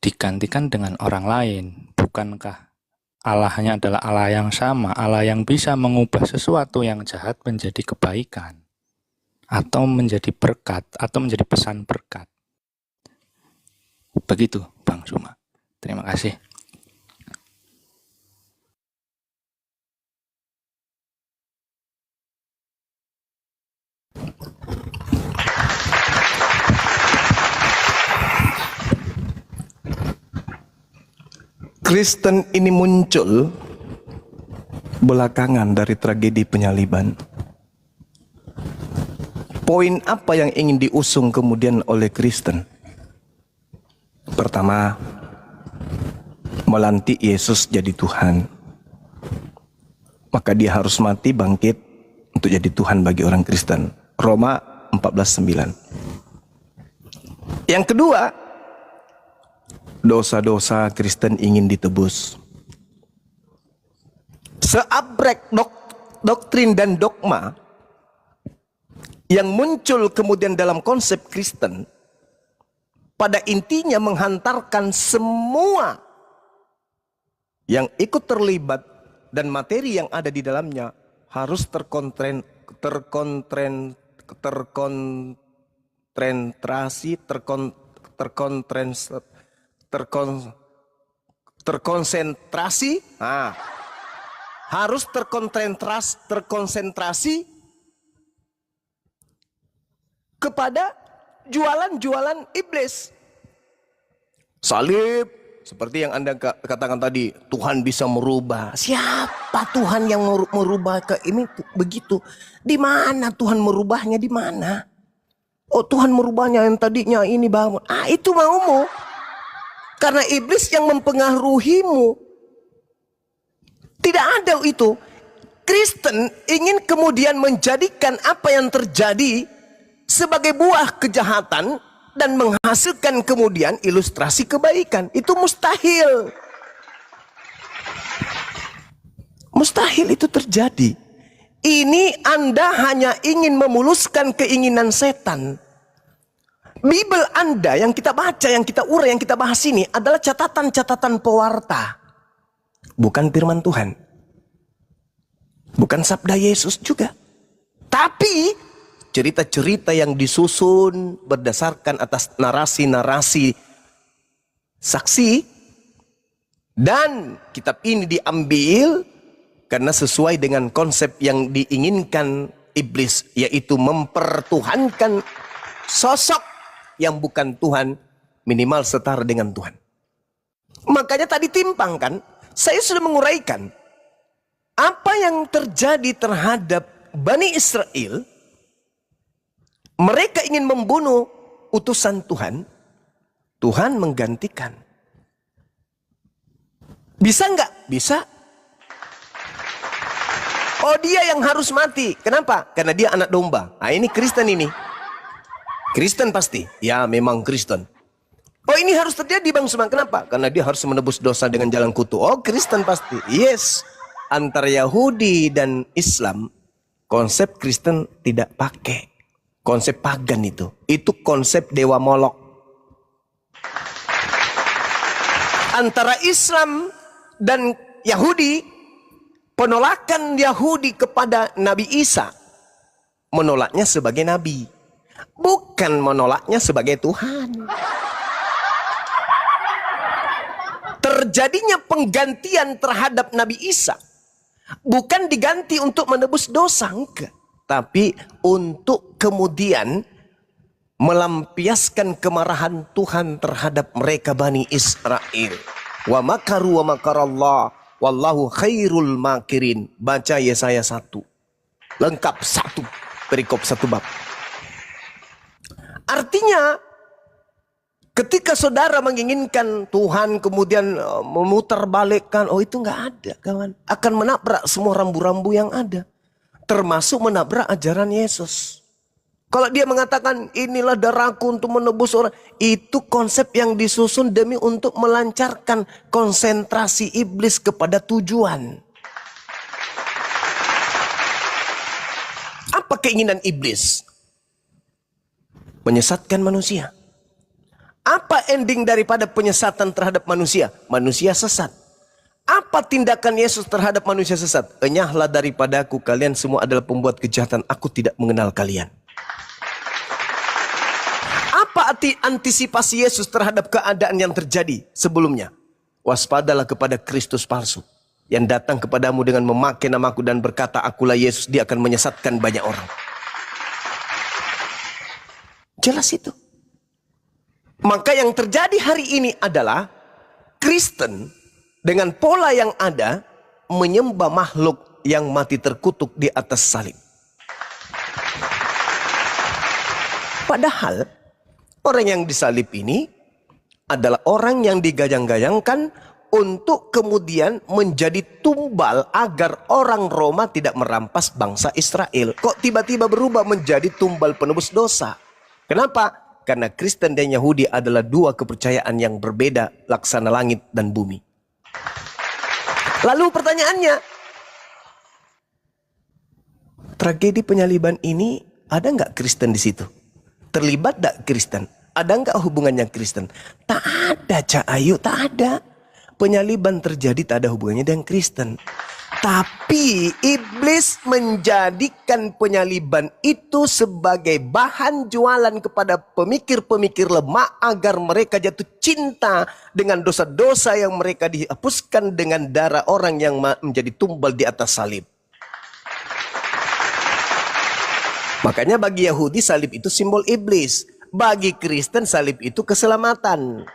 C: digantikan dengan orang lain? Bukankah Allahnya adalah Allah yang sama, Allah yang bisa mengubah sesuatu yang jahat menjadi kebaikan, atau menjadi berkat, atau menjadi pesan berkat? Begitu Bang Suma. Terima kasih.
A: Kristen ini muncul belakangan dari tragedi penyaliban. Poin apa yang ingin diusung kemudian oleh Kristen? Pertama, melantik Yesus jadi Tuhan. Maka dia harus mati bangkit untuk jadi Tuhan bagi orang Kristen. Roma 14:9. Yang kedua, dosa-dosa Kristen ingin ditebus. Seabrek doktrin dan dogma yang muncul kemudian dalam konsep Kristen, pada intinya menghantarkan semua yang ikut terlibat dan materi yang ada di dalamnya harus terkonsentrasi kepada jualan-jualan iblis. Salib, seperti yang Anda katakan tadi, Tuhan bisa merubah. Siapa Tuhan yang merubah ke ini begitu? Di mana Tuhan merubahnya, di mana? Oh, Tuhan merubahnya yang tadinya ini bangun. Itu maumu. Karena iblis yang mempengaruhimu. Tidak ada itu. Kristen ingin kemudian menjadikan apa yang terjadi sebagai buah kejahatan dan menghasilkan kemudian ilustrasi kebaikan. Itu mustahil. Mustahil itu terjadi. Ini Anda hanya ingin memuluskan keinginan setan. Bibel Anda yang kita baca, yang kita urai, yang kita bahas ini adalah catatan-catatan pewarta. Bukan firman Tuhan. Bukan sabda Yesus juga. Tapi cerita-cerita yang disusun berdasarkan atas narasi-narasi saksi. Dan kitab ini diambil karena sesuai dengan konsep yang diinginkan iblis, yaitu mempertuhankan sosok yang bukan Tuhan, minimal setara dengan Tuhan. Makanya tadi timpang kan, saya sudah menguraikan apa yang terjadi terhadap Bani Israel. Mereka ingin membunuh utusan Tuhan, Tuhan menggantikan. Bisa nggak? Bisa. Oh, dia yang harus mati. Kenapa? Karena dia anak domba. Nah, ini Kristen ini. Kristen pasti. Ya, memang Kristen. Oh, ini harus terjadi Bang Sumang. Kenapa? Karena dia harus menebus dosa dengan jalan kutu. Oh, Kristen pasti. Yes. Antara Yahudi dan Islam, konsep Kristen tidak pakai. Konsep pagan itu. Itu konsep dewa Molok. Antara Islam dan Yahudi, penolakan Yahudi kepada Nabi Isa, menolaknya sebagai nabi, bukan menolaknya sebagai Tuhan. Terjadinya penggantian terhadap Nabi Isa bukan diganti untuk menebus dosa, enggak, tapi untuk kemudian melampiaskan kemarahan Tuhan terhadap mereka Bani Israel. Wa makaru wa makarallah wallahu khairul makirin. Baca Yesaya 1. Lengkap 1. Perikop 1 bab. Artinya, ketika saudara menginginkan Tuhan kemudian memutarbalikkan, oh itu nggak ada kawan. Akan menabrak semua rambu-rambu yang ada. Termasuk menabrak ajaran Yesus. Kalau dia mengatakan inilah darahku untuk menebus orang, itu konsep yang disusun demi untuk melancarkan konsentrasi iblis kepada tujuan. Apa keinginan iblis? Menyesatkan manusia. Apa ending daripada penyesatan terhadap manusia? Manusia sesat. Apa tindakan Yesus terhadap manusia sesat? Enyahlah daripadaku, kalian semua adalah pembuat kejahatan, aku tidak mengenal kalian. Apa antisipasi Yesus terhadap keadaan yang terjadi sebelumnya? Waspadalah kepada Kristus palsu yang datang kepadamu dengan memakai namaku dan berkata akulah Yesus. Dia akan menyesatkan banyak orang. Jelas itu. Maka yang terjadi hari ini adalah Kristen dengan pola yang ada menyembah makhluk yang mati terkutuk di atas salib. Padahal orang yang disalib ini adalah orang yang digajang-gajangkan untuk kemudian menjadi tumbal agar orang Roma tidak merampas bangsa Israel. Kok tiba-tiba berubah menjadi tumbal penebus dosa? Kenapa? Karena Kristen dan Yahudi adalah dua kepercayaan yang berbeda, laksana langit dan bumi. Lalu pertanyaannya, tragedi penyaliban ini ada nggak Kristen di situ? Terlibat tak Kristen? Ada nggak hubungannya Kristen? Tak ada, Cak Ayu, tak ada. Penyaliban terjadi tak ada hubungannya dengan Kristen. Tapi iblis menjadikan penyaliban itu sebagai bahan jualan kepada pemikir-pemikir lemah agar mereka jatuh cinta dengan dosa-dosa yang mereka dihapuskan dengan darah orang yang menjadi tumbal di atas salib. Makanya bagi Yahudi salib itu simbol iblis. Bagi Kristen salib itu keselamatan.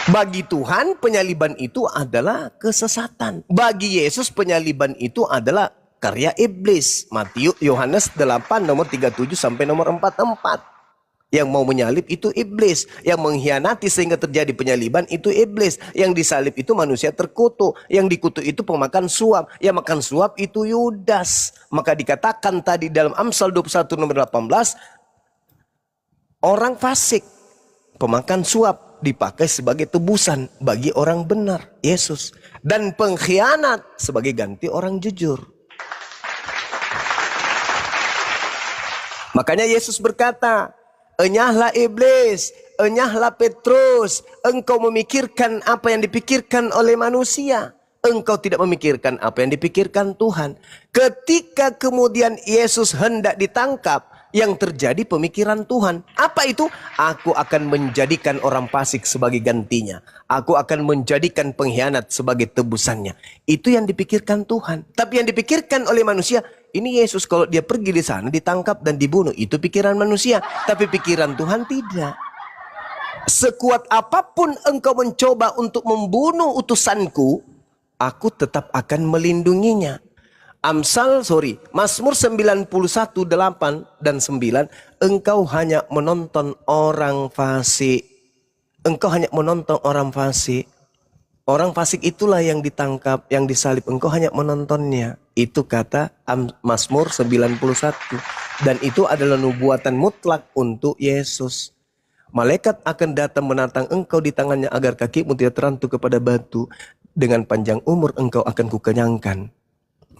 A: Bagi Tuhan penyaliban itu adalah kesesatan. Bagi Yesus penyaliban itu adalah karya iblis. Matius Yohanes 8 nomor 37 sampai nomor 44. Yang mau menyalib itu iblis. Yang mengkhianati sehingga terjadi penyaliban itu iblis. Yang disalib itu manusia terkutuk. Yang dikutuk itu pemakan suap. Yang makan suap itu Yudas. Maka dikatakan tadi dalam Amsal 21 nomor 18. Orang fasik, pemakan suap, dipakai sebagai tebusan bagi orang benar, Yesus. Dan pengkhianat sebagai ganti orang jujur. Makanya Yesus berkata, enyahlah iblis, enyahlah Petrus, engkau memikirkan apa yang dipikirkan oleh manusia. Engkau tidak memikirkan apa yang dipikirkan Tuhan. Ketika kemudian Yesus hendak ditangkap, yang terjadi pemikiran Tuhan. Apa itu? Aku akan menjadikan orang fasik sebagai gantinya. Aku akan menjadikan pengkhianat sebagai tebusannya. Itu yang dipikirkan Tuhan. Tapi yang dipikirkan oleh manusia, ini Yesus kalau dia pergi di sana ditangkap dan dibunuh. Itu pikiran manusia. Tapi pikiran Tuhan tidak. Sekuat apapun engkau mencoba untuk membunuh utusanku, aku tetap akan melindunginya. Mazmur 91, 8 dan 9. Engkau hanya menonton orang fasik. Engkau hanya menonton orang fasik. Orang fasik itulah yang ditangkap, yang disalib, engkau hanya menontonnya. Itu kata Mazmur 91. Dan itu adalah nubuatan mutlak untuk Yesus. Malaikat akan datang menantang engkau di tangannya agar kakimu tidak terantuk kepada batu. Dengan panjang umur engkau akan kukenyangkan.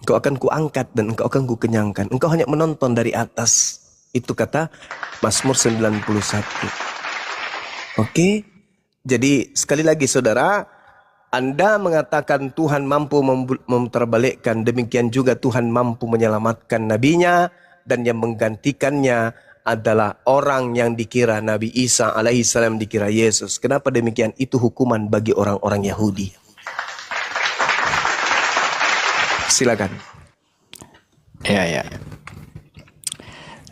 A: Engkau akan kuangkat dan engkau akan kukenyangkan. Engkau hanya menonton dari atas. Itu kata Mazmur 91. Oke? Jadi sekali lagi saudara, Anda mengatakan Tuhan mampu memutarbalikkan, demikian juga Tuhan mampu menyelamatkan nabinya, dan yang menggantikannya adalah orang yang dikira Nabi Isa alaihissalam dikira Yesus. Kenapa demikian? Itu hukuman bagi orang-orang Yahudi. Silakan.
C: Ya.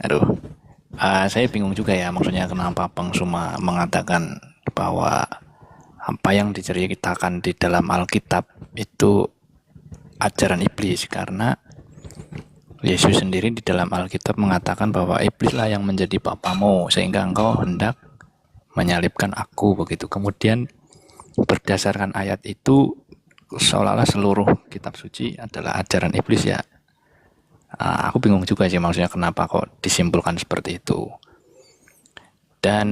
C: Aduh, saya bingung juga ya, maksudnya kenapa Bang Suma mengatakan bahwa apa yang diceritakan di dalam Alkitab itu ajaran iblis, karena Yesus sendiri di dalam Alkitab mengatakan bahwa iblislah yang menjadi bapamu sehingga engkau hendak menyalibkan aku, begitu. Kemudian berdasarkan ayat itu seolah-olah seluruh kitab suci adalah ajaran iblis ya. Aku bingung juga sih, maksudnya kenapa kok disimpulkan seperti itu. Dan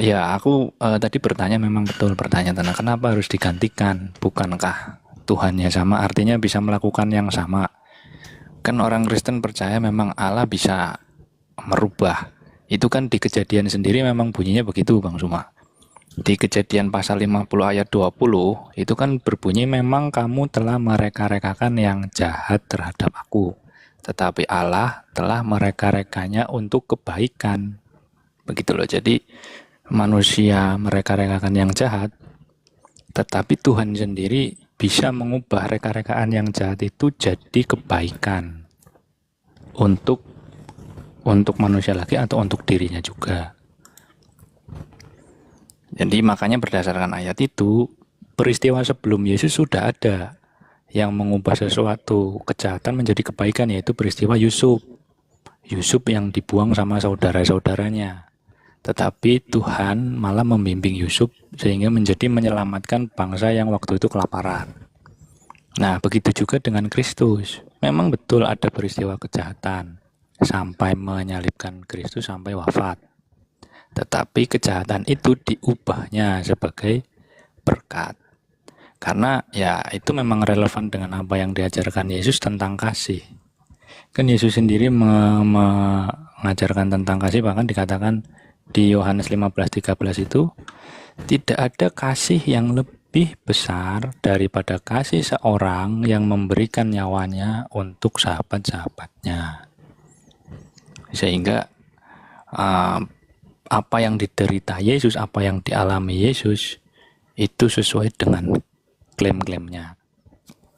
C: ya aku tadi bertanya, memang betul bertanya tentang kenapa harus digantikan. Bukankah Tuhannya sama, artinya bisa melakukan yang sama. Kan orang Kristen percaya memang Allah bisa merubah. Itu kan di Kejadian sendiri memang bunyinya begitu Bang Suma. Di Kejadian pasal 50 ayat 20 itu kan berbunyi, memang kamu telah mereka-rekakan yang jahat terhadap aku, tetapi Allah telah mereka-rekanya untuk kebaikan. Begitu loh. Jadi manusia mereka-rekakan yang jahat, tetapi Tuhan sendiri bisa mengubah reka-rekaan yang jahat itu jadi kebaikan untuk manusia lagi atau untuk dirinya juga. Jadi makanya berdasarkan ayat itu, peristiwa sebelum Yesus sudah ada yang mengubah sesuatu kejahatan menjadi kebaikan, yaitu peristiwa Yusuf yang dibuang sama saudara-saudaranya. Tetapi Tuhan malah membimbing Yusuf sehingga menjadi menyelamatkan bangsa yang waktu itu kelaparan. Nah, begitu juga dengan Kristus. Memang betul ada peristiwa kejahatan sampai menyalibkan Kristus sampai wafat. Tetapi kejahatan itu diubahnya sebagai berkat. Karena ya itu memang relevan dengan apa yang diajarkan Yesus tentang kasih. Kan Yesus sendiri mengajarkan tentang kasih, bahkan dikatakan di Yohanes 15:13 itu, tidak ada kasih yang lebih besar daripada kasih seorang yang memberikan nyawanya untuk sahabat-sahabatnya. Sehingga apa yang diderita Yesus, apa yang dialami Yesus itu sesuai dengan klaim-klaimnya.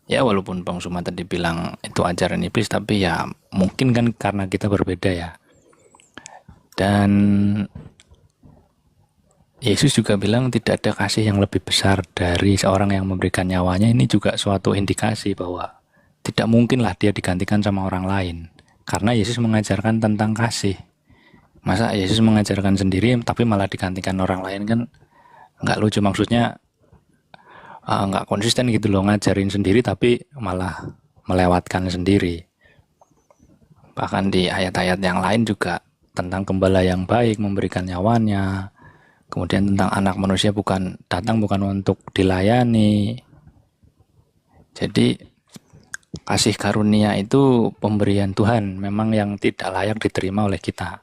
C: Ya walaupun Bang Suma tadi bilang itu ajaran iblis, tapi ya mungkin kan karena kita berbeda ya. Dan Yesus juga bilang tidak ada kasih yang lebih besar dari seorang yang memberikan nyawanya. Ini juga suatu indikasi bahwa tidak mungkinlah dia digantikan sama orang lain. Karena Yesus mengajarkan tentang kasih. Masa Yesus mengajarkan sendiri tapi malah digantikan orang lain, kan nggak lucu, maksudnya nggak konsisten gitu loh, ngajarin sendiri tapi malah melewatkan sendiri. Bahkan di ayat-ayat yang lain juga tentang gembala yang baik memberikan nyawanya, kemudian tentang anak manusia datang bukan untuk dilayani. Jadi kasih karunia itu pemberian Tuhan, memang yang tidak layak diterima oleh kita,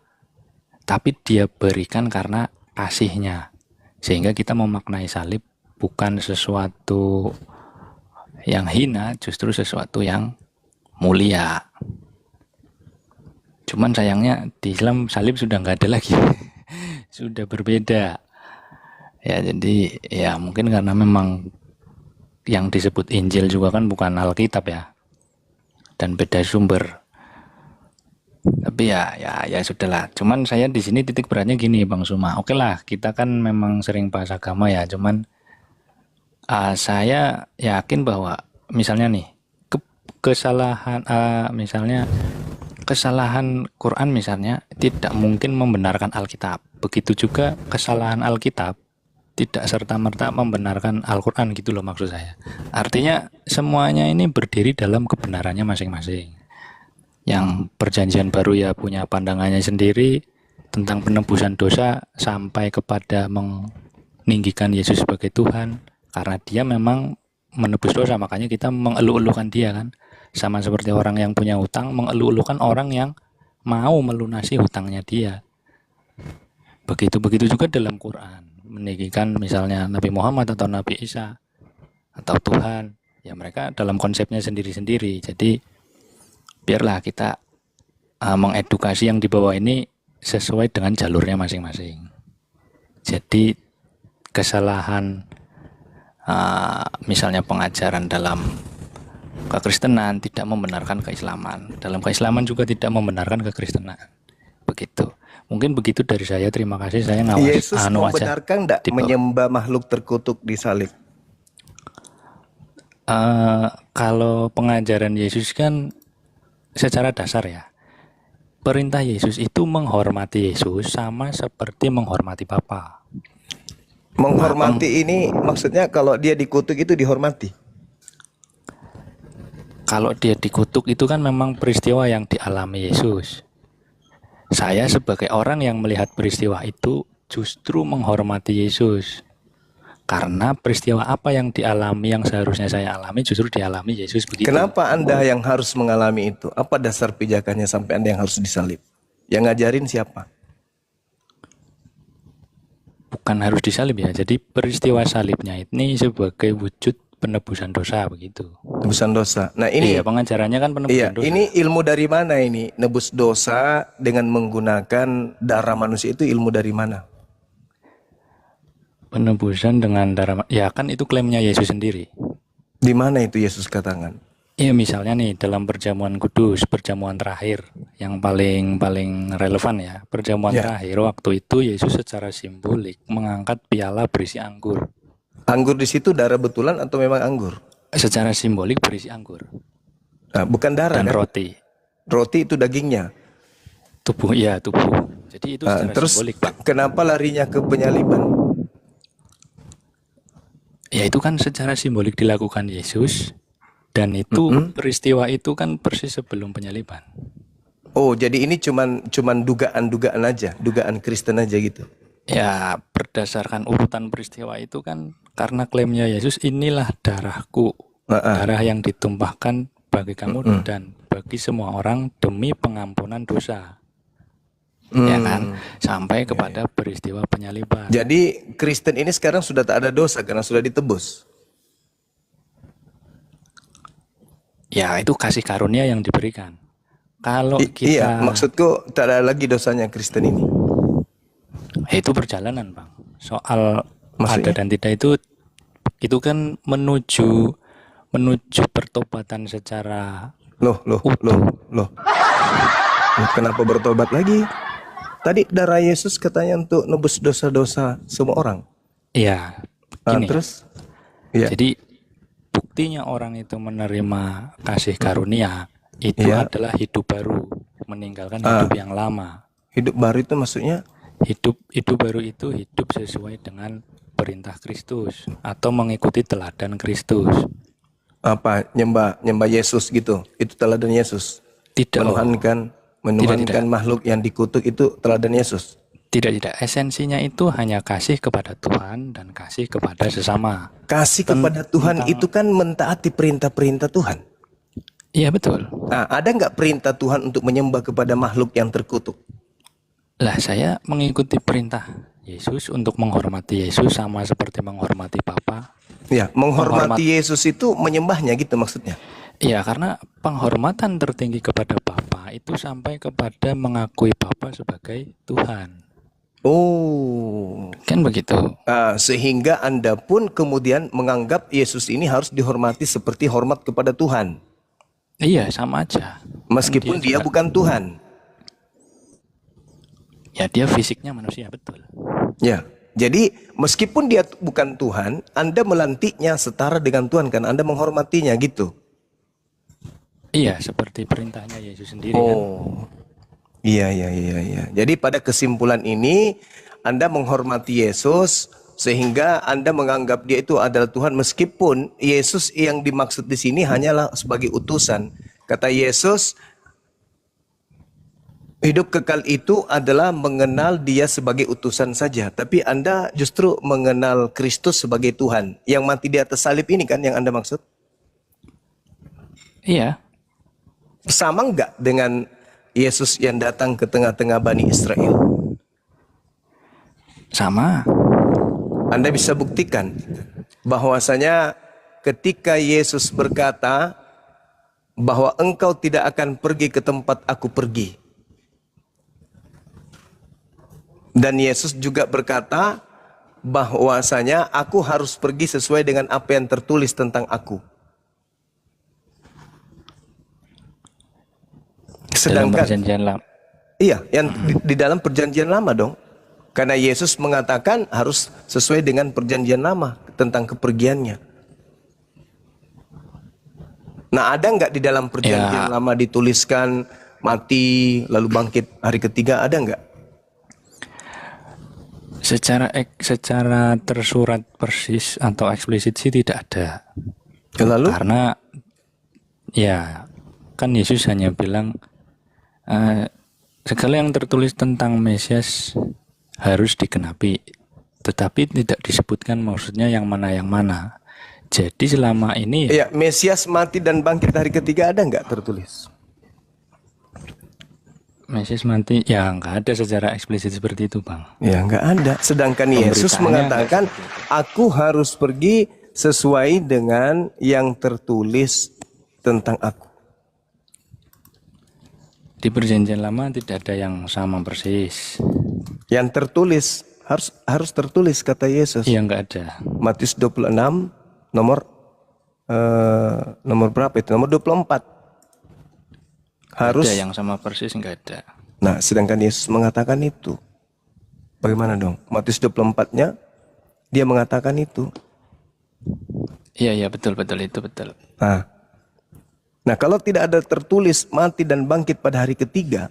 C: tapi dia berikan karena kasihnya, sehingga kita memaknai salib bukan sesuatu yang hina, justru sesuatu yang mulia. Cuman sayangnya di Islam salib sudah nggak ada lagi, sudah berbeda. Ya jadi ya mungkin karena memang yang disebut Injil juga kan bukan Alkitab ya, dan beda sumber. Tapi ya sudahlah. Cuman saya di sini titik beratnya gini Bang Suma. Oke lah, kita kan memang sering bahas agama ya. Cuman saya yakin bahwa misalnya nih kesalahan misalnya kesalahan Quran misalnya tidak mungkin membenarkan Alkitab. Begitu juga kesalahan Alkitab tidak serta-merta membenarkan Al-Quran gitu loh maksud saya. Artinya semuanya ini berdiri dalam kebenarannya masing-masing. Yang perjanjian baru ya punya pandangannya sendiri tentang penebusan dosa sampai kepada meninggikan Yesus sebagai Tuhan. Karena dia memang menebus dosa, makanya kita mengeluh-elukan dia kan. Sama seperti orang yang punya hutang mengeluh-elukan orang yang mau melunasi hutangnya dia. Begitu juga dalam Quran. Meninggikan misalnya Nabi Muhammad atau Nabi Isa atau Tuhan, ya mereka dalam konsepnya sendiri-sendiri. Jadi biarlah kita mengedukasi yang di bawah ini sesuai dengan jalurnya masing-masing. Jadi kesalahan misalnya pengajaran dalam kekristenan tidak membenarkan keislaman, dalam keislaman juga tidak membenarkan kekristenan. Begitu. Mungkin begitu dari saya. Terima kasih. Saya ngawas
A: Yesus membenarkan enggak menyembah makhluk terkutuk di salib?
C: Kalau pengajaran Yesus kan secara dasar ya, perintah Yesus itu menghormati Yesus sama seperti menghormati Bapa.
A: Menghormati ini maksudnya kalau dia dikutuk itu dihormati.
C: Kalau dia dikutuk itu kan memang peristiwa yang dialami Yesus. Saya sebagai orang yang melihat peristiwa itu justru menghormati Yesus. Karena peristiwa apa yang dialami yang seharusnya saya alami justru dialami Yesus begitu.
A: Kenapa Anda yang harus mengalami itu? Apa dasar pijakannya sampai Anda yang harus disalib? Yang ngajarin siapa?
C: Bukan harus disalib ya. Jadi peristiwa salibnya ini sebagai wujud penebusan dosa begitu.
A: Penebusan dosa. Nah ini
C: iya, pengajarannya kan penebusan dosa.
A: Ini ilmu dari mana ini? Nebus dosa dengan menggunakan darah manusia itu ilmu dari mana?
C: Penebusan dengan darah, ya kan itu klaimnya Yesus sendiri.
A: Di mana itu Yesus katakan?
C: Iya misalnya nih dalam perjamuan kudus, perjamuan terakhir yang paling relevan ya. Perjamuan terakhir waktu itu Yesus secara simbolik mengangkat piala berisi anggur.
A: Anggur di situ darah betulan atau memang anggur?
C: Secara simbolik berisi anggur.
A: Nah, bukan darah
C: dan
A: kan?
C: roti.
A: Roti itu dagingnya.
C: Tubuh, ya tubuh. Jadi itu secara
A: terus
C: simbolik, Pak.
A: Kenapa larinya ke penyaliban?
C: Ya itu kan secara simbolik dilakukan Yesus. Dan itu peristiwa itu kan persis sebelum penyaliban.
A: Oh, jadi ini cuman dugaan-dugaan aja, dugaan Kristen aja gitu.
C: Ya, berdasarkan urutan peristiwa itu kan karena klaimnya Yesus, inilah darahku, darah yang ditumpahkan bagi kamu dan bagi semua orang demi pengampunan dosa. Ya kan, sampai kepada peristiwa penyaliban.
A: Jadi Kristen ini sekarang sudah tak ada dosa karena sudah ditebus.
C: Ya, itu kasih karunia yang diberikan. Kalau kita
A: Iya, maksudku tak ada lagi dosanya Kristen ini.
C: Itu perjalanan, Bang. Soal
A: Maksudnya?
C: ada dan tidak itu kan menuju pertobatan secara
A: Loh. Kenapa bertobat lagi? Tadi darah Yesus katanya untuk nebus dosa-dosa semua orang.
C: Iya. Gini.
A: Terus? Iya.
C: Jadi buktinya orang itu menerima kasih karunia itu adalah hidup baru, meninggalkan hidup yang lama.
A: Hidup baru itu maksudnya?
C: Hidup baru itu hidup sesuai dengan perintah Kristus atau mengikuti teladan Kristus.
A: Apa? Nyembah Yesus gitu. Itu teladan Yesus.
C: Tidak.
A: Menuhankan makhluk yang dikutuk itu teladan Yesus.
C: Tidak. Esensinya itu hanya kasih kepada Tuhan dan kasih kepada sesama.
A: Kasih kepada Tuhan itu kan mentaati perintah-perintah Tuhan.
C: Iya betul.
A: Nah, ada nggak perintah Tuhan untuk menyembah kepada makhluk yang terkutuk?
C: Lah saya mengikuti perintah Yesus untuk menghormati Yesus sama seperti menghormati Bapa.
A: Ya, menghormati Yesus itu menyembahnya gitu maksudnya.
C: Iya, karena penghormatan tertinggi kepada Bapa itu sampai kepada mengakui Bapa sebagai Tuhan.
A: Oh,
C: kan begitu.
A: Sehingga Anda pun kemudian menganggap Yesus ini harus dihormati seperti hormat kepada Tuhan.
C: Iya, sama aja.
A: Meskipun dia bukan Tuhan.
C: Ya, dia fisiknya manusia, betul.
A: Ya, jadi meskipun dia bukan Tuhan, Anda melantiknya setara dengan Tuhan kan, Anda menghormatinya gitu.
C: Iya, seperti perintahnya Yesus sendiri kan.
A: Iya. Jadi pada kesimpulan ini Anda menghormati Yesus sehingga Anda menganggap dia itu adalah Tuhan, meskipun Yesus yang dimaksud di sini hanyalah sebagai utusan. Kata Yesus, hidup kekal itu adalah mengenal dia sebagai utusan saja. Tapi Anda justru mengenal Kristus sebagai Tuhan. Yang mati di atas salib ini kan yang Anda maksud?
C: Iya,
A: Sama enggak dengan Yesus yang datang ke tengah-tengah Bani Israel?
C: sama.
A: Anda bisa buktikan bahwasanya ketika Yesus berkata bahwa engkau tidak akan pergi ke tempat aku pergi. Dan Yesus juga berkata bahwasanya aku harus pergi sesuai dengan apa yang tertulis tentang aku.
C: Dalam
A: Sedangkan
C: perjanjian lama.
A: iya, yang di dalam perjanjian lama dong. Karena Yesus mengatakan harus sesuai dengan perjanjian lama tentang kepergiannya. Nah, ada nggak di dalam perjanjian lama dituliskan mati lalu bangkit hari ketiga, ada nggak?
C: Secara tersurat persis atau eksplisit sih tidak ada.
A: Lalu?
C: Karena ya kan Yesus hanya bilang segala yang tertulis tentang Mesias harus digenapi, tetapi tidak disebutkan maksudnya yang mana. Jadi selama ini
A: Iya, Mesias mati dan bangkit hari ketiga ada nggak tertulis?
C: Mesias mati ya nggak ada secara eksplisit seperti itu, Bang.
A: Ya nggak ada. Sedangkan Yesus mengatakan, aku harus pergi sesuai dengan yang tertulis tentang aku.
C: Di perjanjian lama tidak ada yang sama persis.
A: Yang tertulis harus tertulis kata Yesus.
C: Iya nggak ada.
A: Matius 26 nomor berapa itu? Nomor 24. Harus.
C: Ada yang sama persis nggak ada.
A: Nah, sedangkan Yesus mengatakan itu. Bagaimana dong? Matius 24-nya dia mengatakan itu.
C: Iya betul itu betul.
A: Nah, kalau tidak ada tertulis mati dan bangkit pada hari ketiga,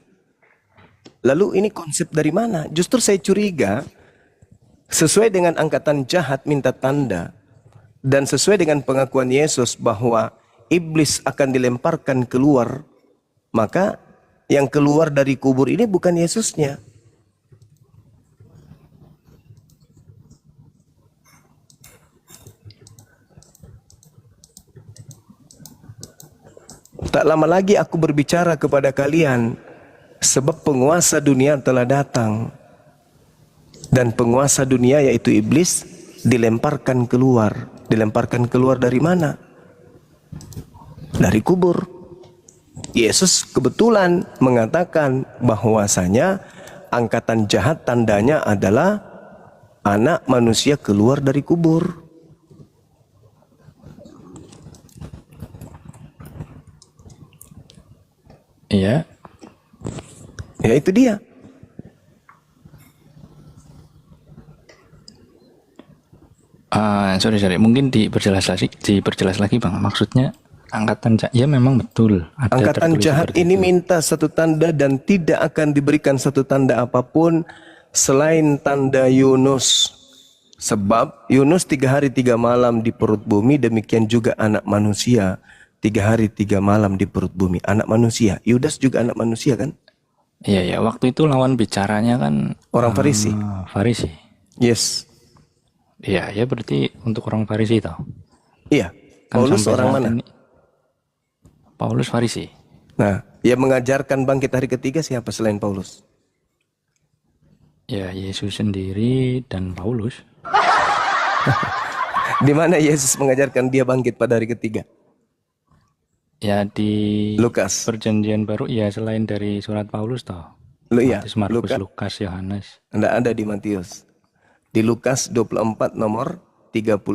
A: lalu ini konsep dari mana? Justru saya curiga sesuai dengan angkatan jahat minta tanda dan sesuai dengan pengakuan Yesus bahwa iblis akan dilemparkan keluar, maka yang keluar dari kubur ini bukan Yesusnya. Tak lama lagi aku berbicara kepada kalian, sebab penguasa dunia telah datang. Dan penguasa dunia yaitu iblis dilemparkan keluar. Dilemparkan keluar dari mana? Dari kubur. Yesus kebetulan mengatakan bahwasanya angkatan jahat tandanya adalah anak manusia keluar dari kubur.
C: Iya.
A: Ya itu dia.
C: Sorry, mungkin diperjelas lagi Bang. Maksudnya angkatan jahat, ya memang betul. Ada
A: Angkatan jahat ini minta satu tanda dan tidak akan diberikan satu tanda apapun selain tanda Yunus. Sebab Yunus 3 hari 3 malam di perut bumi, demikian juga anak manusia 3 hari 3 malam di perut bumi. Anak manusia, Yudas juga anak manusia kan?
C: Iya, waktu itu lawan bicaranya kan
A: Orang Farisi.
C: Farisi.
A: Yes.
C: Iya, ya berarti untuk orang Farisi toh.
A: Iya.
C: Kan
A: Paulus
C: sampai
A: orang
C: saat
A: mana?
C: ini, Paulus Farisi.
A: Nah, yang mengajarkan bangkit hari ketiga siapa selain Paulus?
C: Ya, Yesus sendiri dan Paulus.
A: Di mana Yesus mengajarkan dia bangkit pada hari ketiga?
C: Ya di
A: Lukas.
C: Perjanjian Baru ya selain dari surat Paulus toh.
A: Iya,
C: Matius, Markus,
A: Lukas.
C: Lukas, Yohanes.
A: Anda ada di Matius. Di Lukas 24 nomor 36.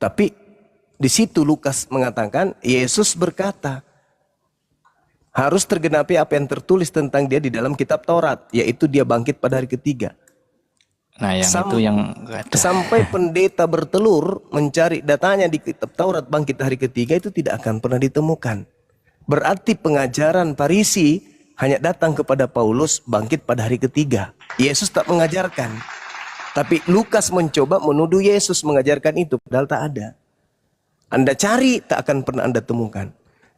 A: Tapi di situ Lukas mengatakan Yesus berkata harus tergenapi apa yang tertulis tentang dia di dalam kitab Taurat, yaitu dia bangkit pada hari ketiga.
C: Nah, yang itu yang nggak ada.
A: Sampai pendeta bertelur mencari datanya di kitab Taurat bangkit hari ketiga itu tidak akan pernah ditemukan. Berarti pengajaran Farisi hanya datang kepada Paulus bangkit pada hari ketiga. Yesus tak mengajarkan. Tapi Lukas mencoba menuduh Yesus mengajarkan itu, padahal tak ada. Anda cari, tak akan pernah Anda temukan.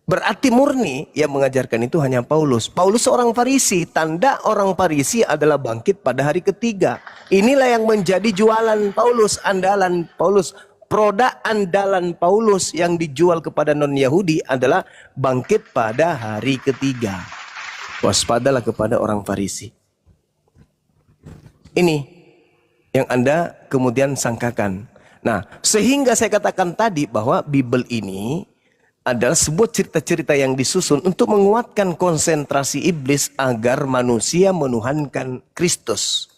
A: Berarti murni yang mengajarkan itu hanya Paulus. Paulus seorang Farisi. Tanda orang Farisi adalah bangkit pada hari ketiga. Inilah yang menjadi jualan Paulus, andalan Paulus. Produk andalan Paulus yang dijual kepada non-Yahudi adalah bangkit pada hari ketiga. Waspadalah kepada orang Farisi. Ini yang Anda kemudian sangkakan. Nah, sehingga saya katakan tadi bahwa Bible ini adalah sebuah cerita-cerita yang disusun untuk menguatkan konsentrasi iblis agar manusia menuhankan Kristus.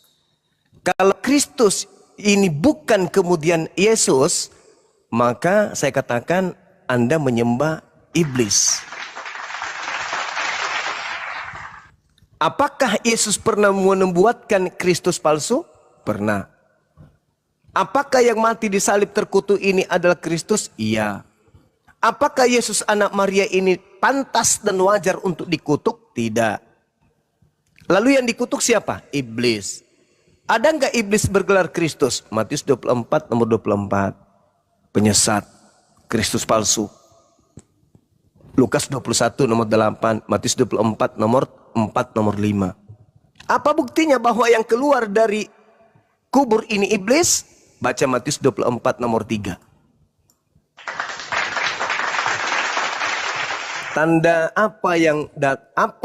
A: Kalau Kristus ini bukan kemudian Yesus, maka saya katakan Anda menyembah iblis. Apakah Yesus pernah membuatkan Kristus palsu? Pernah. Apakah yang mati di salib terkutuk ini adalah Kristus? Iya. Apakah Yesus anak Maria ini pantas dan wajar untuk dikutuk? Tidak. Lalu yang dikutuk siapa? Iblis. Ada enggak iblis bergelar Kristus? Matius 24 nomor 24. Penyesat. Kristus palsu. Lukas 21 nomor 8. Matius 24 nomor 4 nomor 5. Apa buktinya bahwa yang keluar dari kubur ini iblis? Baca Matius 24 nomor 3. Tanda apa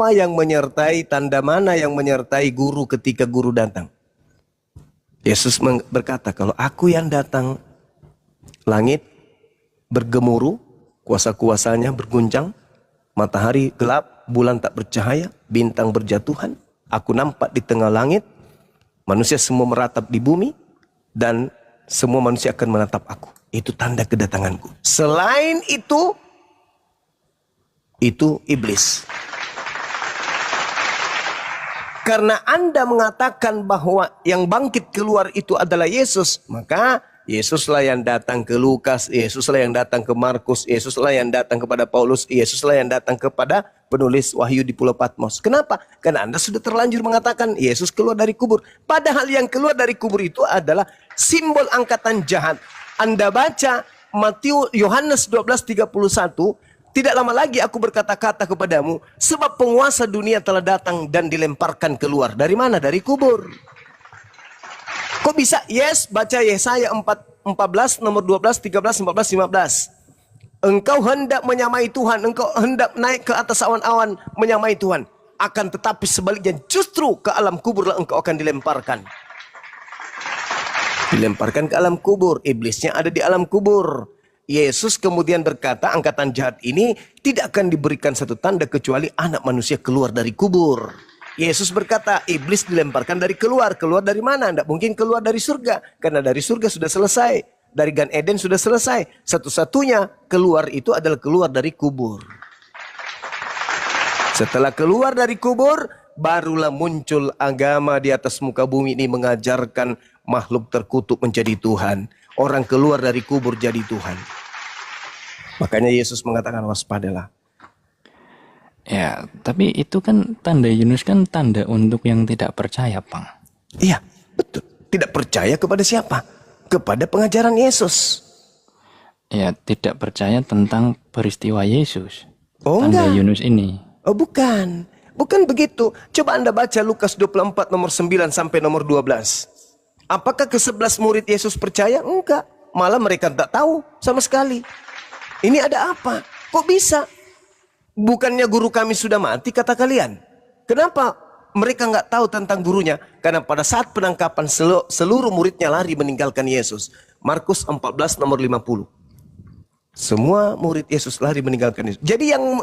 A: yang menyertai, tanda mana yang menyertai guru ketika guru datang? Yesus berkata, kalau aku yang datang, langit bergemuruh, kuasa-kuasanya berguncang, matahari gelap, bulan tak bercahaya, bintang berjatuhan, aku nampak di tengah langit, manusia semua meratap di bumi, dan semua manusia akan menatap aku. Itu tanda kedatanganku. Selain itu iblis. Karena Anda mengatakan bahwa yang bangkit keluar itu adalah Yesus, maka Yesuslah yang datang ke Lukas, Yesuslah yang datang ke Markus, Yesuslah yang datang kepada Paulus, Yesuslah yang datang kepada penulis Wahyu di Pulau Patmos. Kenapa? Karena Anda sudah terlanjur mengatakan Yesus keluar dari kubur. Padahal yang keluar dari kubur itu adalah simbol angkatan jahat. Anda baca Yohanes 12:31, tidak lama lagi aku berkata-kata kepadamu, sebab penguasa dunia telah datang dan dilemparkan keluar. Dari mana? Dari kubur. Kok bisa? Yes, baca Yesaya 14 nomor 12, 13, 14, 15. Engkau hendak menyamai Tuhan, engkau hendak naik ke atas awan-awan menyamai Tuhan. Akan tetapi sebaliknya justru ke alam kuburlah engkau akan dilemparkan. Dilemparkan ke alam kubur, iblisnya ada di alam kubur. Yesus kemudian berkata, angkatan jahat ini tidak akan diberikan satu tanda kecuali anak manusia keluar dari kubur. Yesus berkata, iblis dilemparkan dari keluar. Keluar dari mana? Tidak mungkin keluar dari surga. Karena dari surga sudah selesai. Dari Gan Eden sudah selesai. Satu-satunya keluar itu adalah keluar dari kubur. Setelah keluar dari kubur, barulah muncul agama di atas muka bumi ini mengajarkan makhluk terkutuk menjadi Tuhan. Orang keluar dari kubur jadi Tuhan. Makanya Yesus mengatakan waspadalah.
C: Ya, tapi itu kan tanda Yunus kan tanda untuk yang tidak percaya, Bang.
A: Iya, betul. Tidak percaya kepada siapa? Kepada pengajaran Yesus.
C: Ya, tidak percaya tentang peristiwa Yesus.
A: Oh,
C: tanda
A: enggak.
C: Yunus ini.
A: Oh, bukan. Bukan begitu. Coba Anda baca Lukas 24 nomor 9 sampai nomor 12. Apakah ke-11 murid Yesus percaya? Enggak. Malah mereka tak tahu sama sekali. Ini ada apa? Kok bisa? Bukannya guru kami sudah mati kata kalian? Kenapa mereka nggak tahu tentang gurunya? Karena pada saat penangkapan seluruh muridnya lari meninggalkan Yesus. Markus 14 nomor 50. Semua murid Yesus lari meninggalkan Yesus. Jadi yang